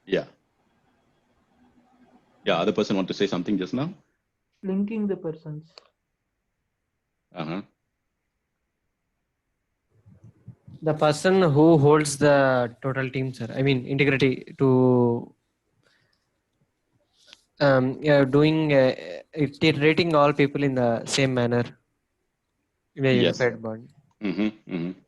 Yeah. Other person want to say something just now? Linking the persons. The person who holds the total team, sir. I mean, integrity to doing rating all people in the same manner in a unified bond.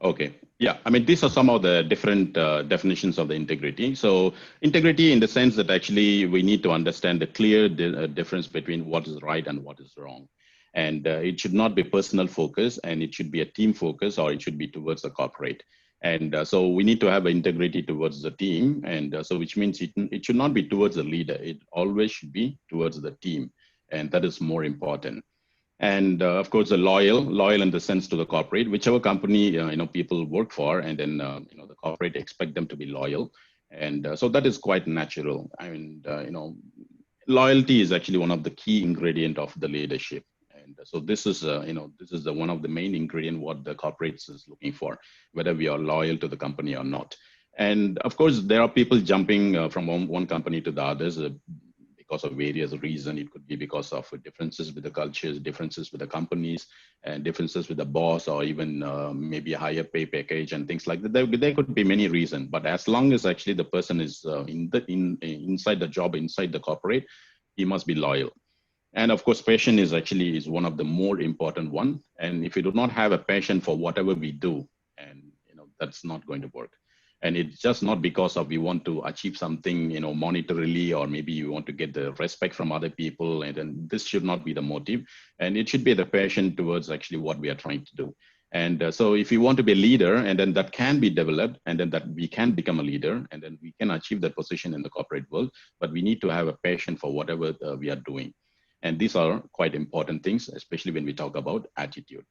Okay. Yeah. I mean, these are some of the different definitions of the integrity. So integrity in the sense that actually we need to understand the clear difference between what is right and what is wrong. And it should not be personal focus, and it should be a team focus, or it should be towards the corporate. And so we need to have integrity towards the team. And so which means it should not be towards the leader. It always should be towards the team. And that is more important. And of course, loyal in the sense to the corporate, whichever company people work for, and then the corporate expect them to be loyal, and so that is quite natural. I mean, loyalty is actually one of the key ingredient of the leadership. And so this is, this is the one of the main ingredient what the corporates is looking for, whether we are loyal to the company or not. And of course, there are people jumping from one company to the others because of various reasons. It could be because of differences with the cultures, differences with the companies, and differences with the boss, or even maybe a higher pay package and things like that. There could be many reasons, but as long as actually the person is inside the job, inside the corporate, he must be loyal. And of course, passion is one of the more important one. And if you do not have a passion for whatever we do, and that's not going to work. And it's just not because of we want to achieve something, monetarily, or maybe you want to get the respect from other people. And then this should not be the motive. And it should be the passion towards actually what we are trying to do. And so if you want to be a leader, and then that can be developed, and then that we can become a leader, and then we can achieve that position in the corporate world, but we need to have a passion for whatever we are doing. And these are quite important things, especially when we talk about attitude.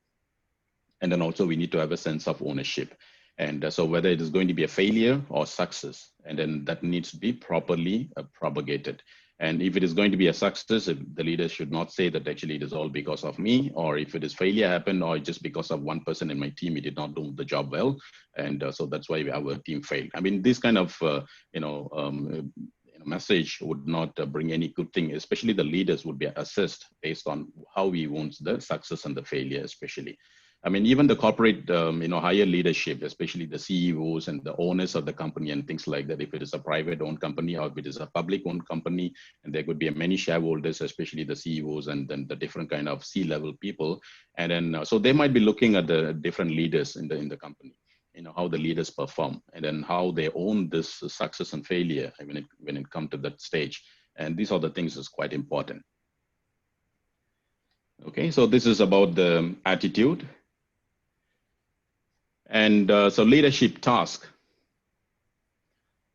And then also we need to have a sense of ownership. And so whether it is going to be a failure or success, and then that needs to be properly propagated. And if it is going to be a success, the leaders should not say that actually it is all because of me, or if it is failure happened, or just because of one person in my team, he did not do the job well. And so that's why our team failed. I mean, this kind of, message would not bring any good thing, especially the leaders would be assessed based on how we want the success and the failure, especially. I mean, even the corporate, higher leadership, especially the CEOs and the owners of the company and things like that, if it is a private owned company or if it is a public owned company, and there could be many shareholders, especially the CEOs and then the different kind of C-level people. And then, so they might be looking at the different leaders in the company, how the leaders perform, and then how they own this success and failure when it comes to that stage. And these are the things that's quite important. Okay, so this is about the attitude. And so leadership task.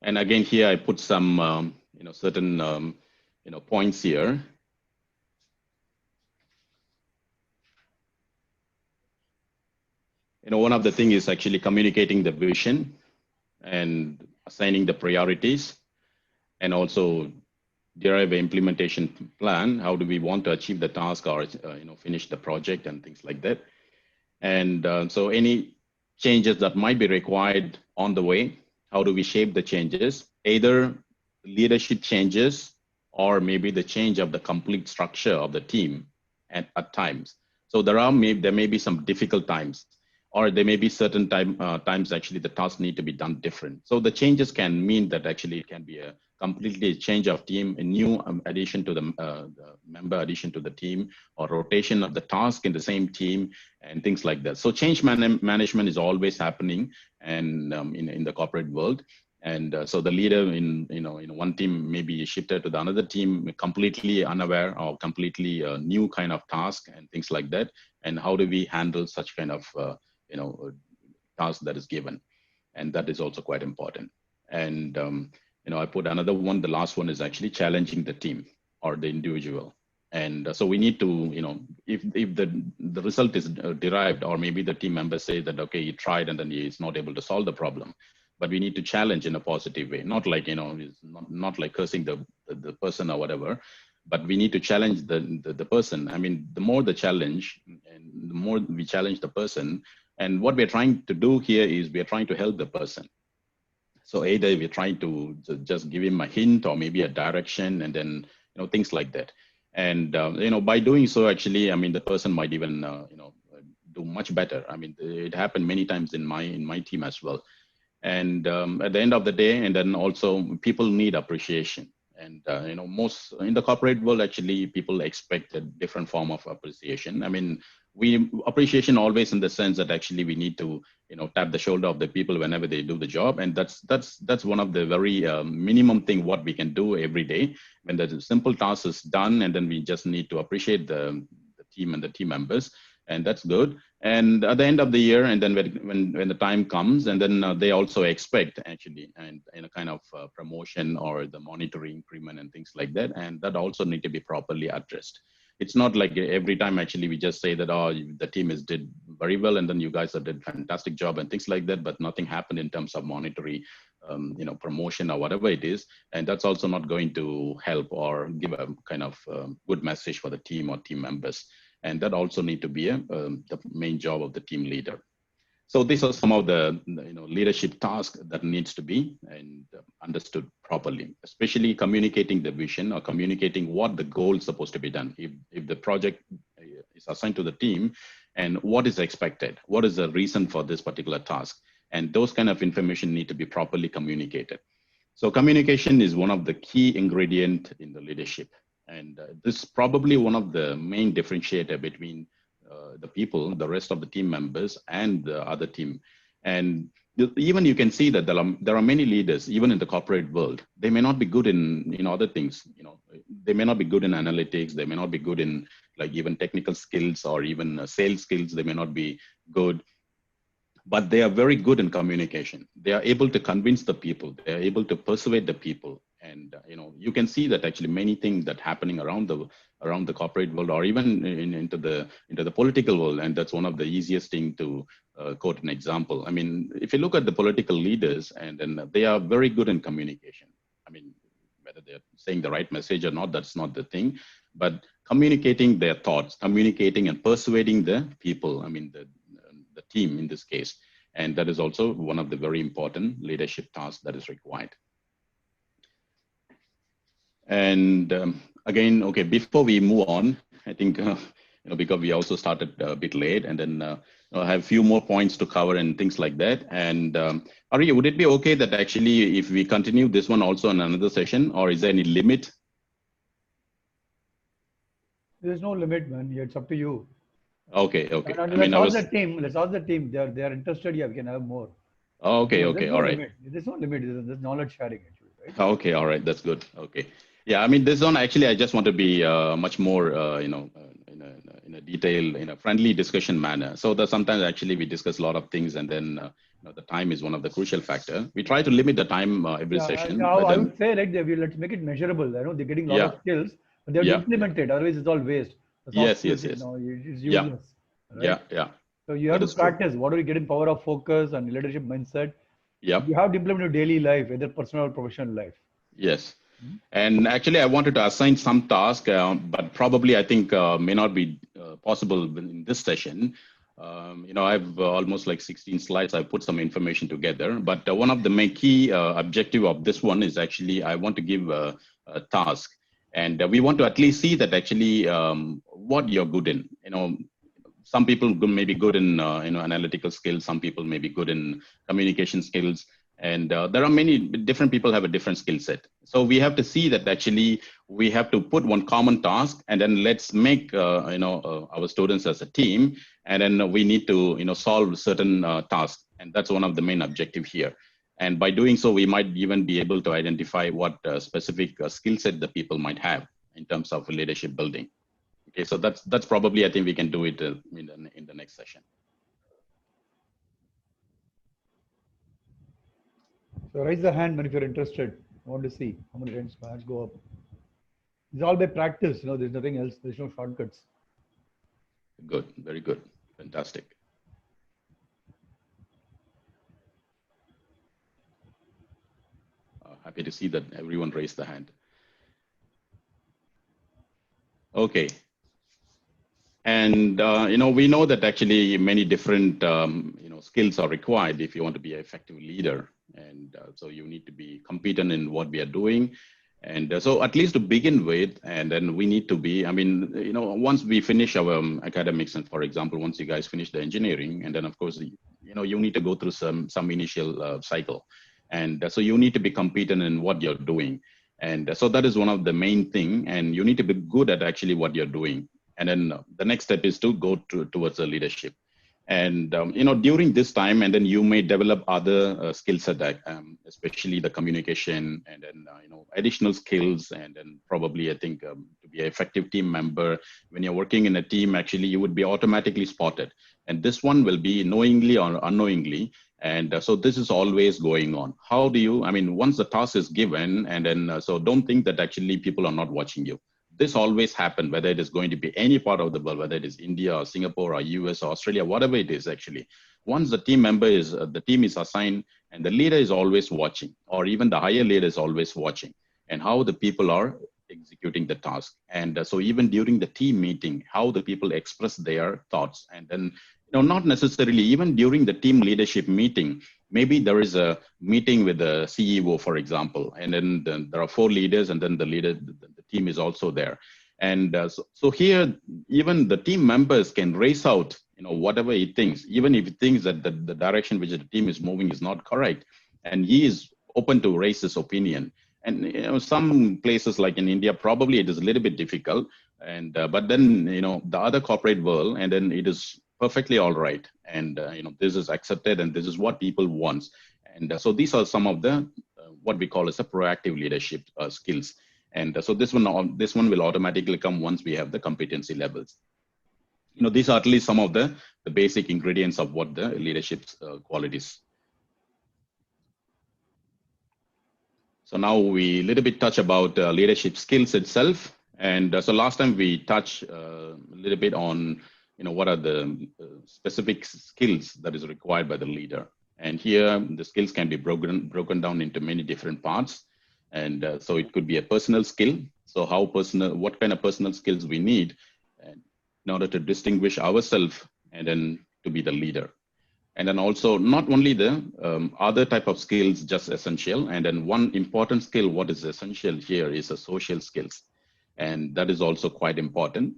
And again, here I put some, certain, points here. One of the things is actually communicating the vision and assigning the priorities, and also derive an implementation plan. How do we want to achieve the task, or finish the project and things like that. And so any changes that might be required on the way, how do we shape the changes? Either leadership changes, or maybe the change of the complete structure of the team at times. So there may be some difficult times, or there may be certain times actually the tasks need to be done different. So the changes can mean that actually it can be a completely change of team, a new addition to the member addition to the team, or rotation of the task in the same team, and things like that. So change management is always happening, and in the corporate world. And so the leader in one team may be shifted to the another team completely unaware, or completely new kind of task and things like that. And how do we handle such kind of task that is given? And that is also quite important. And I put another one. The last one is actually challenging the team or the individual. And so we need to, if the result is derived, or maybe the team members say that, okay, he tried and then he is not able to solve the problem, but we need to challenge in a positive way, not like, it's not like cursing the person or whatever, but we need to challenge the person. I mean, the more the challenge and the more we challenge the person, and what we're trying to do here is we're trying to help the person. So either we're trying to just give him a hint, or maybe a direction, and then, things like that. And, by doing so, actually, I mean, the person might even, do much better. I mean, it happened many times in my team as well. And at the end of the day, and then also people need appreciation. And, most in the corporate world, actually, people expect a different form of appreciation. I mean, we appreciation always in the sense that actually we need to, tap the shoulder of the people whenever they do the job. And that's one of the very minimum thing what we can do every day when the simple task is done. And then we just need to appreciate the team and the team members. And that's good. And at the end of the year, and then when the time comes, and then they also expect actually, and in a kind of promotion or the monetary increment and things like that. And that also need to be properly addressed. It's not like every time actually we just say that, oh, the team did very well, and then you guys have did fantastic job and things like that, but nothing happened in terms of monetary promotion or whatever it is, and that's also not going to help or give a kind of good message for the team or team members. And that also need to be the main job of the team leader. So these are some of the leadership tasks that needs to be understood properly, especially communicating the vision or communicating what the goal is supposed to be done. If the project is assigned to the team, and what is expected, what is the reason for this particular task, and those kind of information need to be properly communicated. So communication is one of the key ingredient in the leadership, and this is probably one of the main differentiator between the people, the rest of the team members, and the other team. And even you can see that there are many leaders, even in the corporate world. They may not be good in other things. They may not be good in analytics. They may not be good in like even technical skills or even sales skills. They may not be good, but they are very good in communication. They are able to convince the people. They are able to persuade the people. And you can see that actually many things that happening around the corporate world, or even into the political world. And that's one of the easiest thing to quote an example. I mean, if you look at the political leaders, and then they are very good in communication. I mean, whether they're saying the right message or not, that's not the thing. But communicating their thoughts, communicating and persuading the people. I mean, the team in this case. And that is also one of the very important leadership tasks that is required. And again, okay, before we move on, I think, because we also started a bit late, and then I have a few more points to cover and things like that. And Ari, would it be okay that actually if we continue this one also in another session, or is there any limit? There's no limit, man. It's up to you. Okay. And let's ask the team. They are interested. Yeah, we can have more. Okay. All right. Limit. There's no limit. There's knowledge sharing actually, right? Okay. All right. That's good. Okay. Yeah. I mean, this one actually, I just want to be much more, in a detailed, in a friendly discussion manner. So that sometimes actually we discuss a lot of things, and then the time is one of the crucial factor. We try to limit the time every session. I would say like let's make it measurable. They're getting a lot of skills, but they have to implement it. Otherwise, it's all waste. Yes. It's useless. Right? Yeah. So you have to practice. What do you get in power of focus and leadership mindset? Yeah. You have to implement your daily life, whether personal or professional life. Yes. And actually, I wanted to assign some task, but probably I think may not be possible in this session. I have almost like 16 slides. I put some information together, but one of the main key objective of this one is actually I want to give a task, and we want to at least see that actually what you're good in. Some people may be good in analytical skills. Some people may be good in communication skills. And there are many different people have a different skill set. So we have to see that actually we have to put one common task, and then let's make our students as a team, and then we need to solve certain tasks, and that's one of the main objective here. And by doing so, we might even be able to identify what specific skill set the people might have in terms of leadership building. Okay, so that's probably, I think we can do it in the next session. So raise the hand if you're interested. I want to see how many hands go up. It's all by practice. There's nothing else. There's no shortcuts. Good. Very good. Fantastic. Happy to see that everyone raised the hand. Okay. And, we know that actually many different, skills are required if you want to be an effective leader. And so you need to be competent in what we are doing. And so at least to begin with, and then we need to be, once we finish our academics, and for example, once you guys finish the engineering, and then of course, you need to go through some initial cycle. And so you need to be competent in what you're doing. And so that is one of the main thing. And you need to be good at actually what you're doing. And then the next step is to go towards the leadership. And, during this time, and then you may develop other skill set, especially the communication, and then, additional skills. And then probably, I think, to be an effective team member, when you're working in a team, actually, you would be automatically spotted. And this one will be knowingly or unknowingly. And so this is always going on. How do you, once the task is given, and then, so don't think that actually people are not watching you. This always happens, whether it is going to be any part of the world, whether it is India or Singapore or US or Australia, whatever it is actually. once the team member is, the team is assigned and the leader is always watching, or even the higher leader is always watching, and how the people are executing the task. And so even during the team meeting, how the people express their thoughts. And then, not necessarily even during the team leadership meeting, maybe there is a meeting with the CEO, for example, and then there are 4 leaders, and then the team is also there. And so here, even the team members can raise out, whatever he thinks, even if he thinks that the direction which the team is moving is not correct, and he is open to raise his opinion. And some places like in India, probably it is a little bit difficult, and but then the other corporate world, and then it is perfectly all right, and this is accepted, and this is what people want. And so these are some of the what we call as a proactive leadership skills. And so this one will automatically come once we have the competency levels. These are at least some of the basic ingredients of what the leadership qualities. So now we little bit touch about leadership skills itself. And so last time we touched a little bit on, what are the specific skills that is required by the leader. And here the skills can be broken down into many different parts. And so it could be a personal skill. So what kind of personal skills we need in order to distinguish ourselves and then to be the leader. And then also not only the other type of skills just essential. And then one important skill, what is essential here is a social skills. And that is also quite important.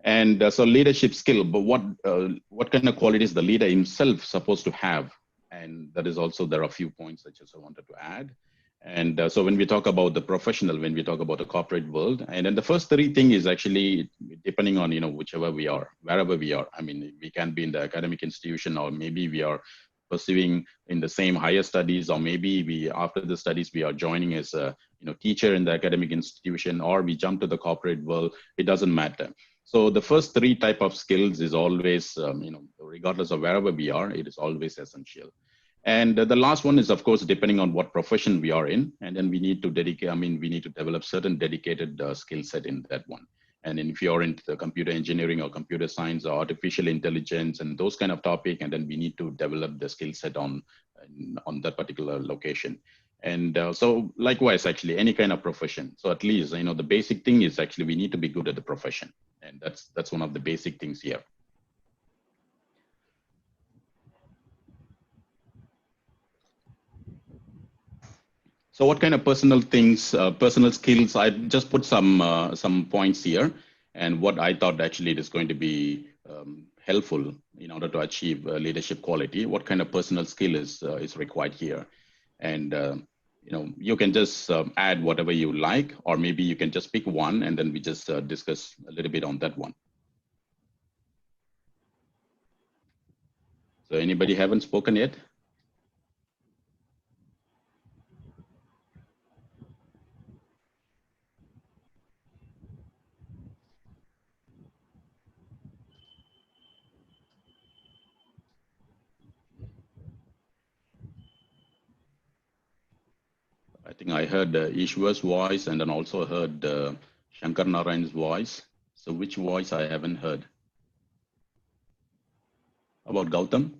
And so leadership skill, but what kind of qualities the leader himself supposed to have? And that is also, there are a few points that I wanted to add. And so when we talk about the professional, when we talk about the corporate world, and then the first 3 thing is actually depending on, whichever we are, wherever we are. I mean, we can be in the academic institution, or maybe we are pursuing in the same higher studies, or maybe after the studies, we are joining as a, teacher in the academic institution, or we jump to the corporate world. It doesn't matter. So the first 3 type of skills is always, regardless of wherever we are, it is always essential. And the last one is, of course, depending on what profession we are in. And then we need to we need to develop certain dedicated skill set in that one. And then if you're into the computer engineering or computer science or artificial intelligence and those kind of topic, and then we need to develop the skill set on that particular location. And so likewise, actually, any kind of profession. So at least, the basic thing is actually we need to be good at the profession. And that's one of the basic things here. So what kind of personal things, personal skills? I just put some points here, and what I thought actually it is going to be helpful in order to achieve leadership quality. What kind of personal skill is required here? And you can just add whatever you like, or maybe you can just pick one, and then we just discuss a little bit on that one. So anybody haven't spoken yet? I think I heard Ishwar's voice, and then also heard Shankar Narayan's voice. So which voice I haven't heard? About Gautam?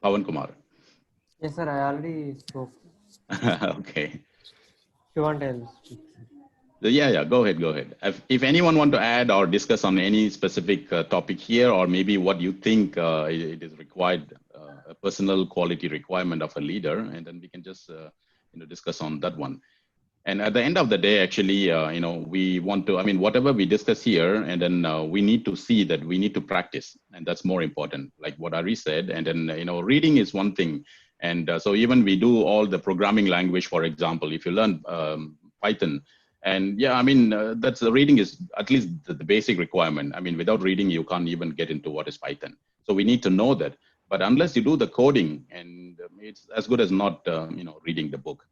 Pawan Kumar. Yes, sir. I already spoke. Okay. If you want, I'll speak. Yeah. Go ahead. If anyone want to add or discuss on any specific topic here, or maybe what you think it is required, a personal quality requirement of a leader, and then we can just discuss on that one. And at the end of the day, actually, we want to, whatever we discuss here, and then we need to see that we need to practice, and that's more important, like what Ari said. And then, reading is one thing. And so even we do all the programming language, for example, if you learn Python, and yeah, that's the reading is at least the basic requirement. Without reading, you can't even get into what is Python. So we need to know that. But unless you do the coding, and it's as good as not, reading the book.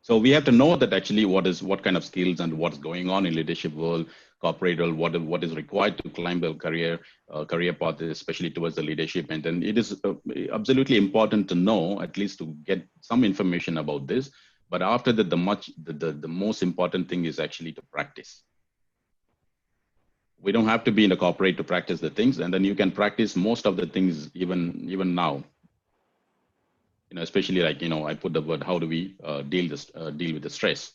So we have to know that actually what kind of skills and what's going on in leadership world, corporate world, what is required to climb the career path, especially towards the leadership. And then it is absolutely important to know, at least to get some information about this. But after that, the most important thing is actually to practice. We don't have to be in the corporate to practice the things, and then you can practice most of the things even now. Especially like I put the word, how do we deal with the stress?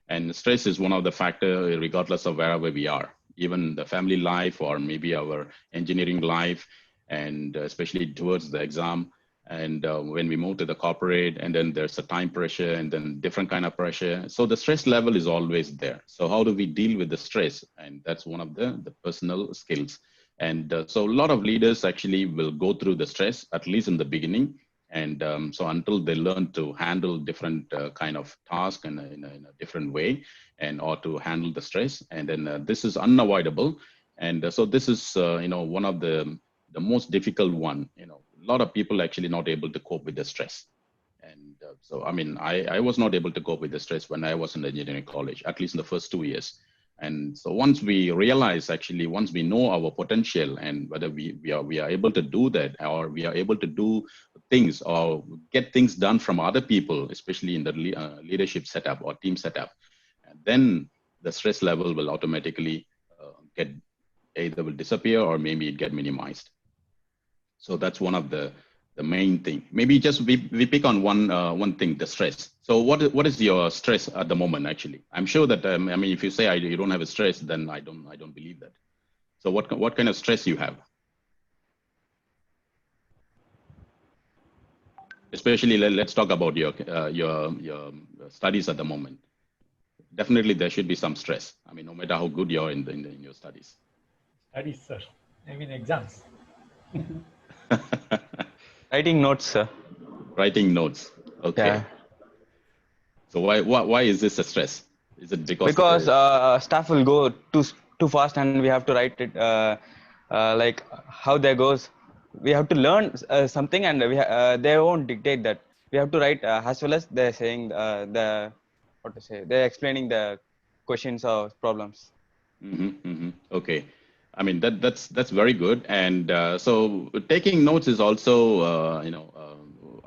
And stress is one of the factor, regardless of wherever we are, even the family life or maybe our engineering life, and especially towards the exam. And when we move to the corporate, and then there's a time pressure and then different kind of pressure. So the stress level is always there. So how do we deal with the stress? And that's one of the personal skills. And so a lot of leaders actually will go through the stress, at least in the beginning. And so until they learn to handle different kind of task in a different way, and or to handle the stress, and then this is unavoidable. And so this is one of the most difficult one. A lot of people actually not able to cope with the stress. And so I mean, I was not able to cope with the stress when I was in engineering college, at least in the first 2 years. And so once we realize, actually, once we know our potential and whether we are able to do that, or we are able to do things or get things done from other people, especially in the leadership setup or team setup, and then the stress level will automatically get either will disappear or maybe it get minimized. So that's one of the main thing. Maybe just we pick on one thing, the stress. So what is your stress at the moment? Actually, I'm sure that I mean, if you say you don't have a stress, then I don't believe that. So what kind of stress you have? Especially let's talk about your studies at the moment. Definitely there should be some stress. I mean, no matter how good you are in your studies. Studies, sir. I mean exams. Writing notes, sir. Writing notes. Okay. Yeah. So why is this a stress? Is it because staff will go too fast and we have to write it like how there goes. We have to learn something, and they won't dictate that. We have to write as well as they're saying they're explaining the questions or problems. Okay. I mean, that's very good. And so taking notes is also,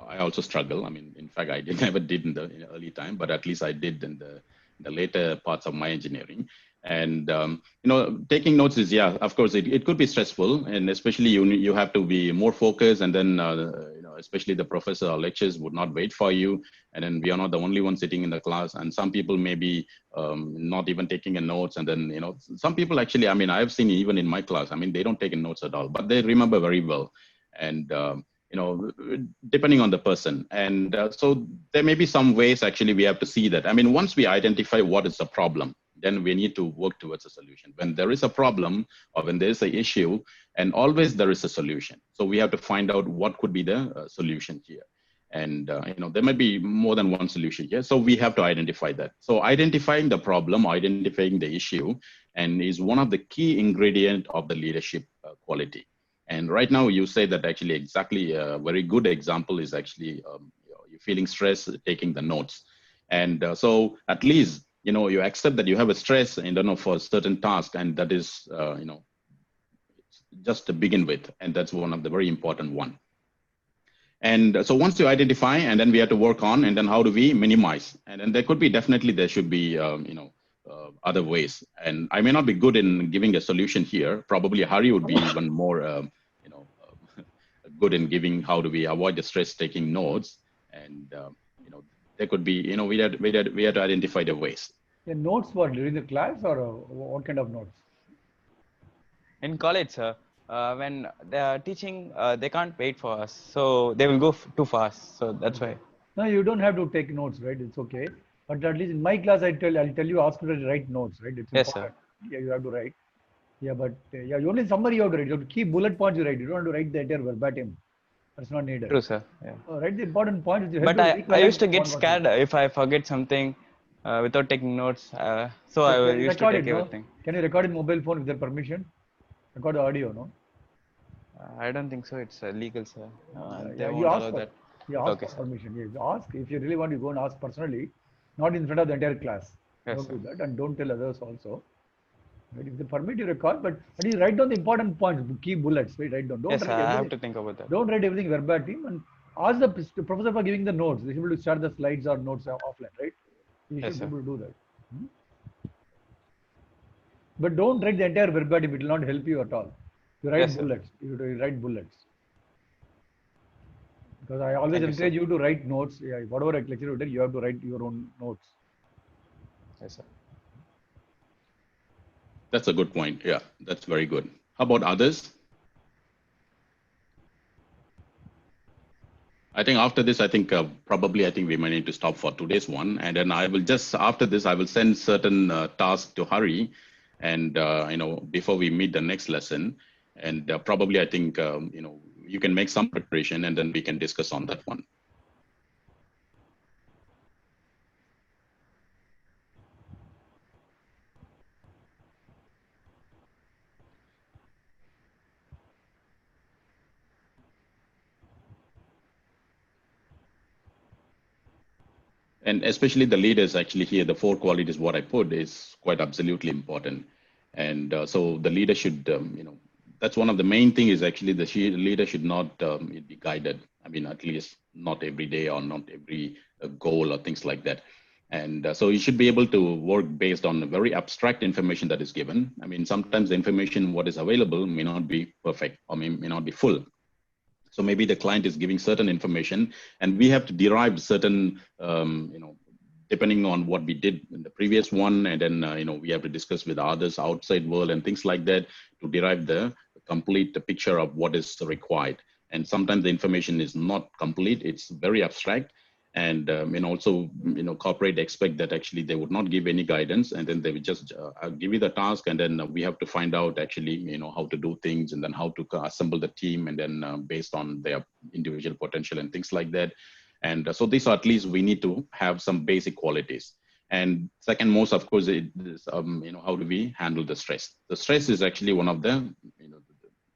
I also struggle. I mean, in fact, I never did in the early time, but at least I did in the later parts of my engineering. And, taking notes is, yeah, of course, it could be stressful. And especially you have to be more focused. And then, especially the professor or lectures would not wait for you. And then we are not the only one sitting in the class. And some people may be not even taking a notes. And then, some people actually, I mean, I've seen even in my class, I mean, they don't take notes at all, but they remember very well. And, depending on the person. And so there may be some ways actually we have to see that. I mean, once we identify what is the problem, then we need to work towards a solution. When there is a problem or when there is an issue, and always there is a solution. So we have to find out what could be the solution here. And there might be more than one solution here. So we have to identify that. So identifying the problem, identifying the issue, and is one of the key ingredient of the leadership quality. And right now you say that actually exactly a very good example is actually you're feeling stress, taking the notes. And so at least, you accept that you have a stress and for a certain task, and that is, just to begin with. And that's one of the very important one. And so once you identify, and then we have to work on, and then how do we minimize? And then there should be, other ways. And I may not be good in giving a solution here. Probably Hari would be even more, good in giving how do we avoid the stress, taking notes. And, there could be, we had to identify the ways. Yeah, notes for during the class, or what kind of notes? In college, sir, when they are teaching, they can't wait for us, so they will go too fast. So that's why. No, you don't have to take notes, right? It's okay. But at least in my class, I'll tell you, ask you to write notes, right? It's important. Yes, sir. Yeah, you have to write. Yeah, but yeah, you only summary you have to write. You have to keep bullet points you write. You don't have to write the entire verbatim. That's not needed. True, sir. Yeah. Write the important points. But I used to get scared if I forget something without taking notes. So I used to take everything. Can you record in mobile phone with their permission? Record the audio, no? I don't think so. It's illegal, sir. Yeah, you ask for that. You ask for permission. Yes, ask. If you really want, you go and ask personally, not in front of the entire class. Yes, don't do that, and don't tell others also. Right? If they permit, you record, but at least write down the important points, key bullets. Right? Write down. Don't yes, write I have to think about that. Don't write everything verbatim, and ask the professor for giving the notes. They should be able to share the slides or notes offline, right? You should be able to do that. But don't write the entire verbatim. It will not help you at all. You write Yes, sir. bullets. You write bullets. Because I always Thank you, sir. encourage you to write notes. Yeah, whatever a lecturer did, you have to write your own notes. Yes, sir. That's a good point. Yeah, that's very good. How about others? I think after this, I think probably I think we might need to stop for today's one, and then I will just after this I will send certain tasks to Hari, and before we meet the next lesson, and probably I think you can make some preparation, and then we can discuss on that one. And especially the leaders actually here, the 4 qualities what I put is quite absolutely important. And so the leader should, that's one of the main thing is actually the leader should not be guided. I mean, at least not every day or not every goal or things like that. And so you should be able to work based on very abstract information that is given. I mean, sometimes the information what is available may not be perfect or may not be full. So maybe the client is giving certain information and we have to derive certain, depending on what we did in the previous one. And then, we have to discuss with others outside world and things like that to derive the complete picture of what is required. And sometimes the information is not complete. It's very abstract. And also, corporate expect that actually they would not give any guidance, and then they would just give you the task, and then we have to find out actually, how to do things, and then how to assemble the team, and then based on their individual potential and things like that. And so these are at least we need to have some basic qualities. And second most, of course, is how do we handle the stress? The stress is actually one of the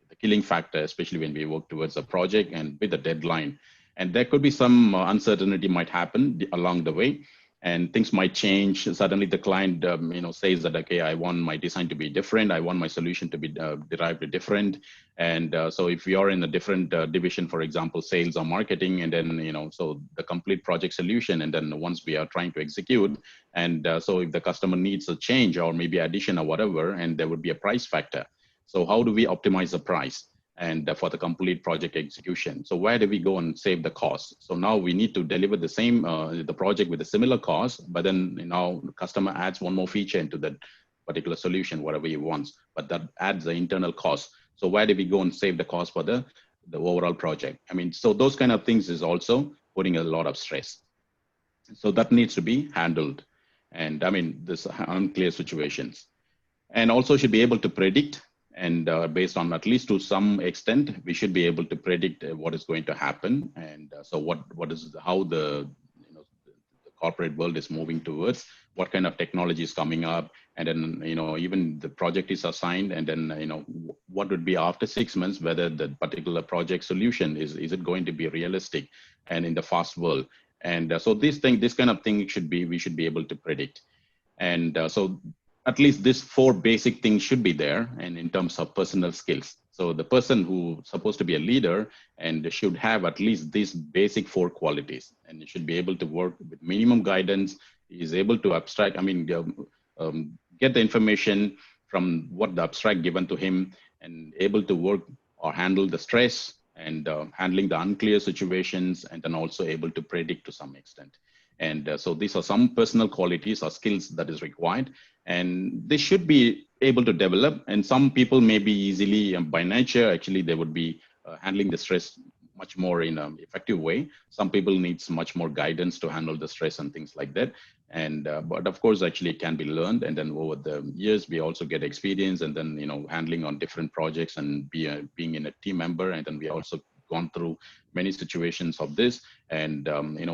the killing factor, especially when we work towards a project and with a deadline. And there could be some uncertainty might happen along the way, and things might change. Suddenly the client says that, okay, I want my design to be different, I want my solution to be derived different. And so if we are in a different division, for example sales or marketing, and then so the complete project solution, and then once we are trying to execute, and so if the customer needs a change or maybe addition or whatever, and there would be a price factor. So how do we optimize the price and for the complete project execution? So where do we go and save the cost? So now we need to deliver the same the project with a similar cost, but then now the customer adds one more feature into that particular solution, whatever he wants, but that adds the internal cost. So where do we go and save the cost for the overall project? I mean, so those kind of things is also putting a lot of stress. So that needs to be handled. And I mean, this unclear situations, and also should be able to predict. And based on at least to some extent, we should be able to predict what is going to happen. And so what is how the corporate world is moving towards, what kind of technology is coming up, and then even the project is assigned, and then what would be after 6 months, whether the particular project solution is it going to be realistic and in the fast world. And so this kind of thing we should be able to predict. And so at least these 4 basic things should be there, and in terms of personal skills. So the person who's supposed to be a leader and should have at least these basic 4 qualities, and he should be able to work with minimum guidance. He is able to abstract, get the information from what the abstract given to him, and able to work or handle the stress and handling the unclear situations, and then also able to predict to some extent. And so these are some personal qualities or skills that is required, and they should be able to develop. And some people may be easily, by nature, actually, they would be handling the stress much more in an effective way. Some people needs much more guidance to handle the stress and things like that. And but of course, actually, it can be learned. And then over the years, we also get experience, and then handling on different projects and being in a team member, and then we also gone through many situations of this, and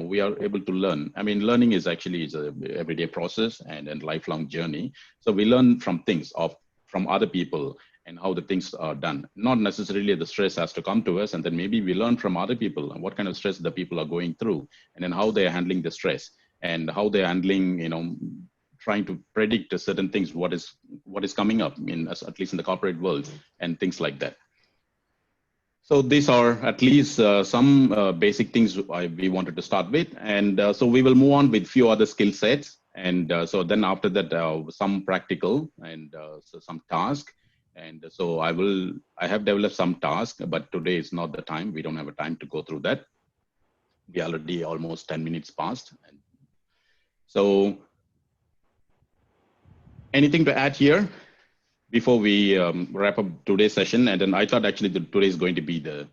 we are able to learn. I mean, learning is actually a everyday process and a lifelong journey. So we learn from things from other people and how the things are done. Not necessarily the stress has to come to us, and then maybe we learn from other people and what kind of stress the people are going through, and then how they are handling the stress, and how they're handling trying to predict certain things, what is coming up at least in the corporate world, and things like that. So these are at least some basic things we wanted to start with. And so we will move on with few other skill sets. And so then after that, some practical and so some task. And so I have developed some task, but today is not the time. We don't have a time to go through that. We already almost 10 minutes past. So anything to add here before we wrap up today's session? And then I thought actually today is going to be the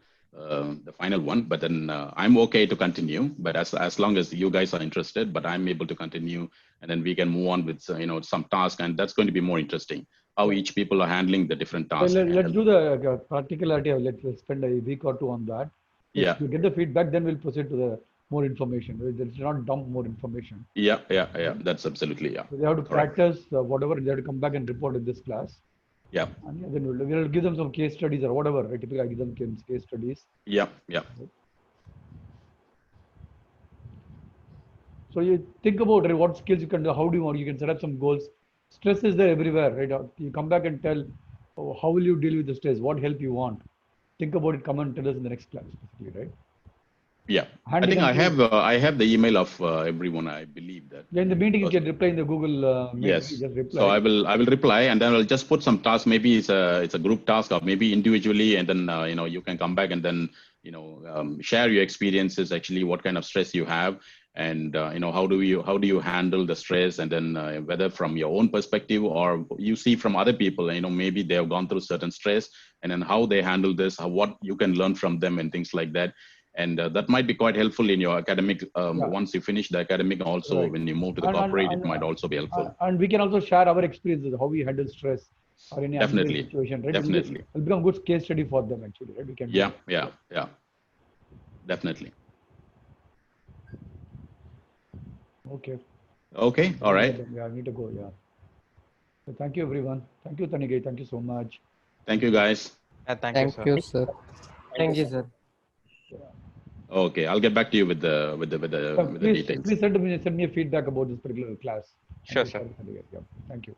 final one, but then I'm okay to continue. But as long as you guys are interested, but I'm able to continue, and then we can move on with some task, and that's going to be more interesting. How each people are handling the different tasks. Let's do the practicality. Let's spend a week or two on that. If you get the feedback, then we'll proceed to the more information. Let's not dump more information. Yeah. That's absolutely So they have to practice whatever. They have to come back and report in this class. Yeah. And then we'll give them some case studies or whatever. Right? Typically, I give them case studies. Yeah. So you think about what skills you can do. How do you want? You can set up some goals. Stress is there everywhere, right? You come back and tell, how will you deal with the stress? What help you want? Think about it. Come and tell us in the next class, right? Yeah, I think I have the email of everyone. I believe that. Yeah, in the meeting you can reply in the Google. Yes. Just reply. So I will reply, and then I'll just put some tasks. Maybe it's a group task, or maybe individually, and then you can come back and then share your experiences. Actually, what kind of stress you have, and how do you handle the stress, and then whether from your own perspective or you see from other people. Maybe they have gone through certain stress, and then how they handle this, what you can learn from them, and things like that. And that might be quite helpful in your academic. Once you finish the academic, also when you move to the corporate, it might also be helpful. And we can also share our experiences, how we handle stress or any situation. Right? Definitely. It'll become a good case study for them actually. Right? We can. Yeah. Definitely. Okay. All right. Yeah, I need to go. Yeah. So thank you, everyone. Thank you, Thanigai. Thank you so much. Thank you, guys. Thank you, sir. Thank you, sir. Okay, I'll get back to you with the details. Please send me a feedback about this particular class. Sure. Yeah, thank you.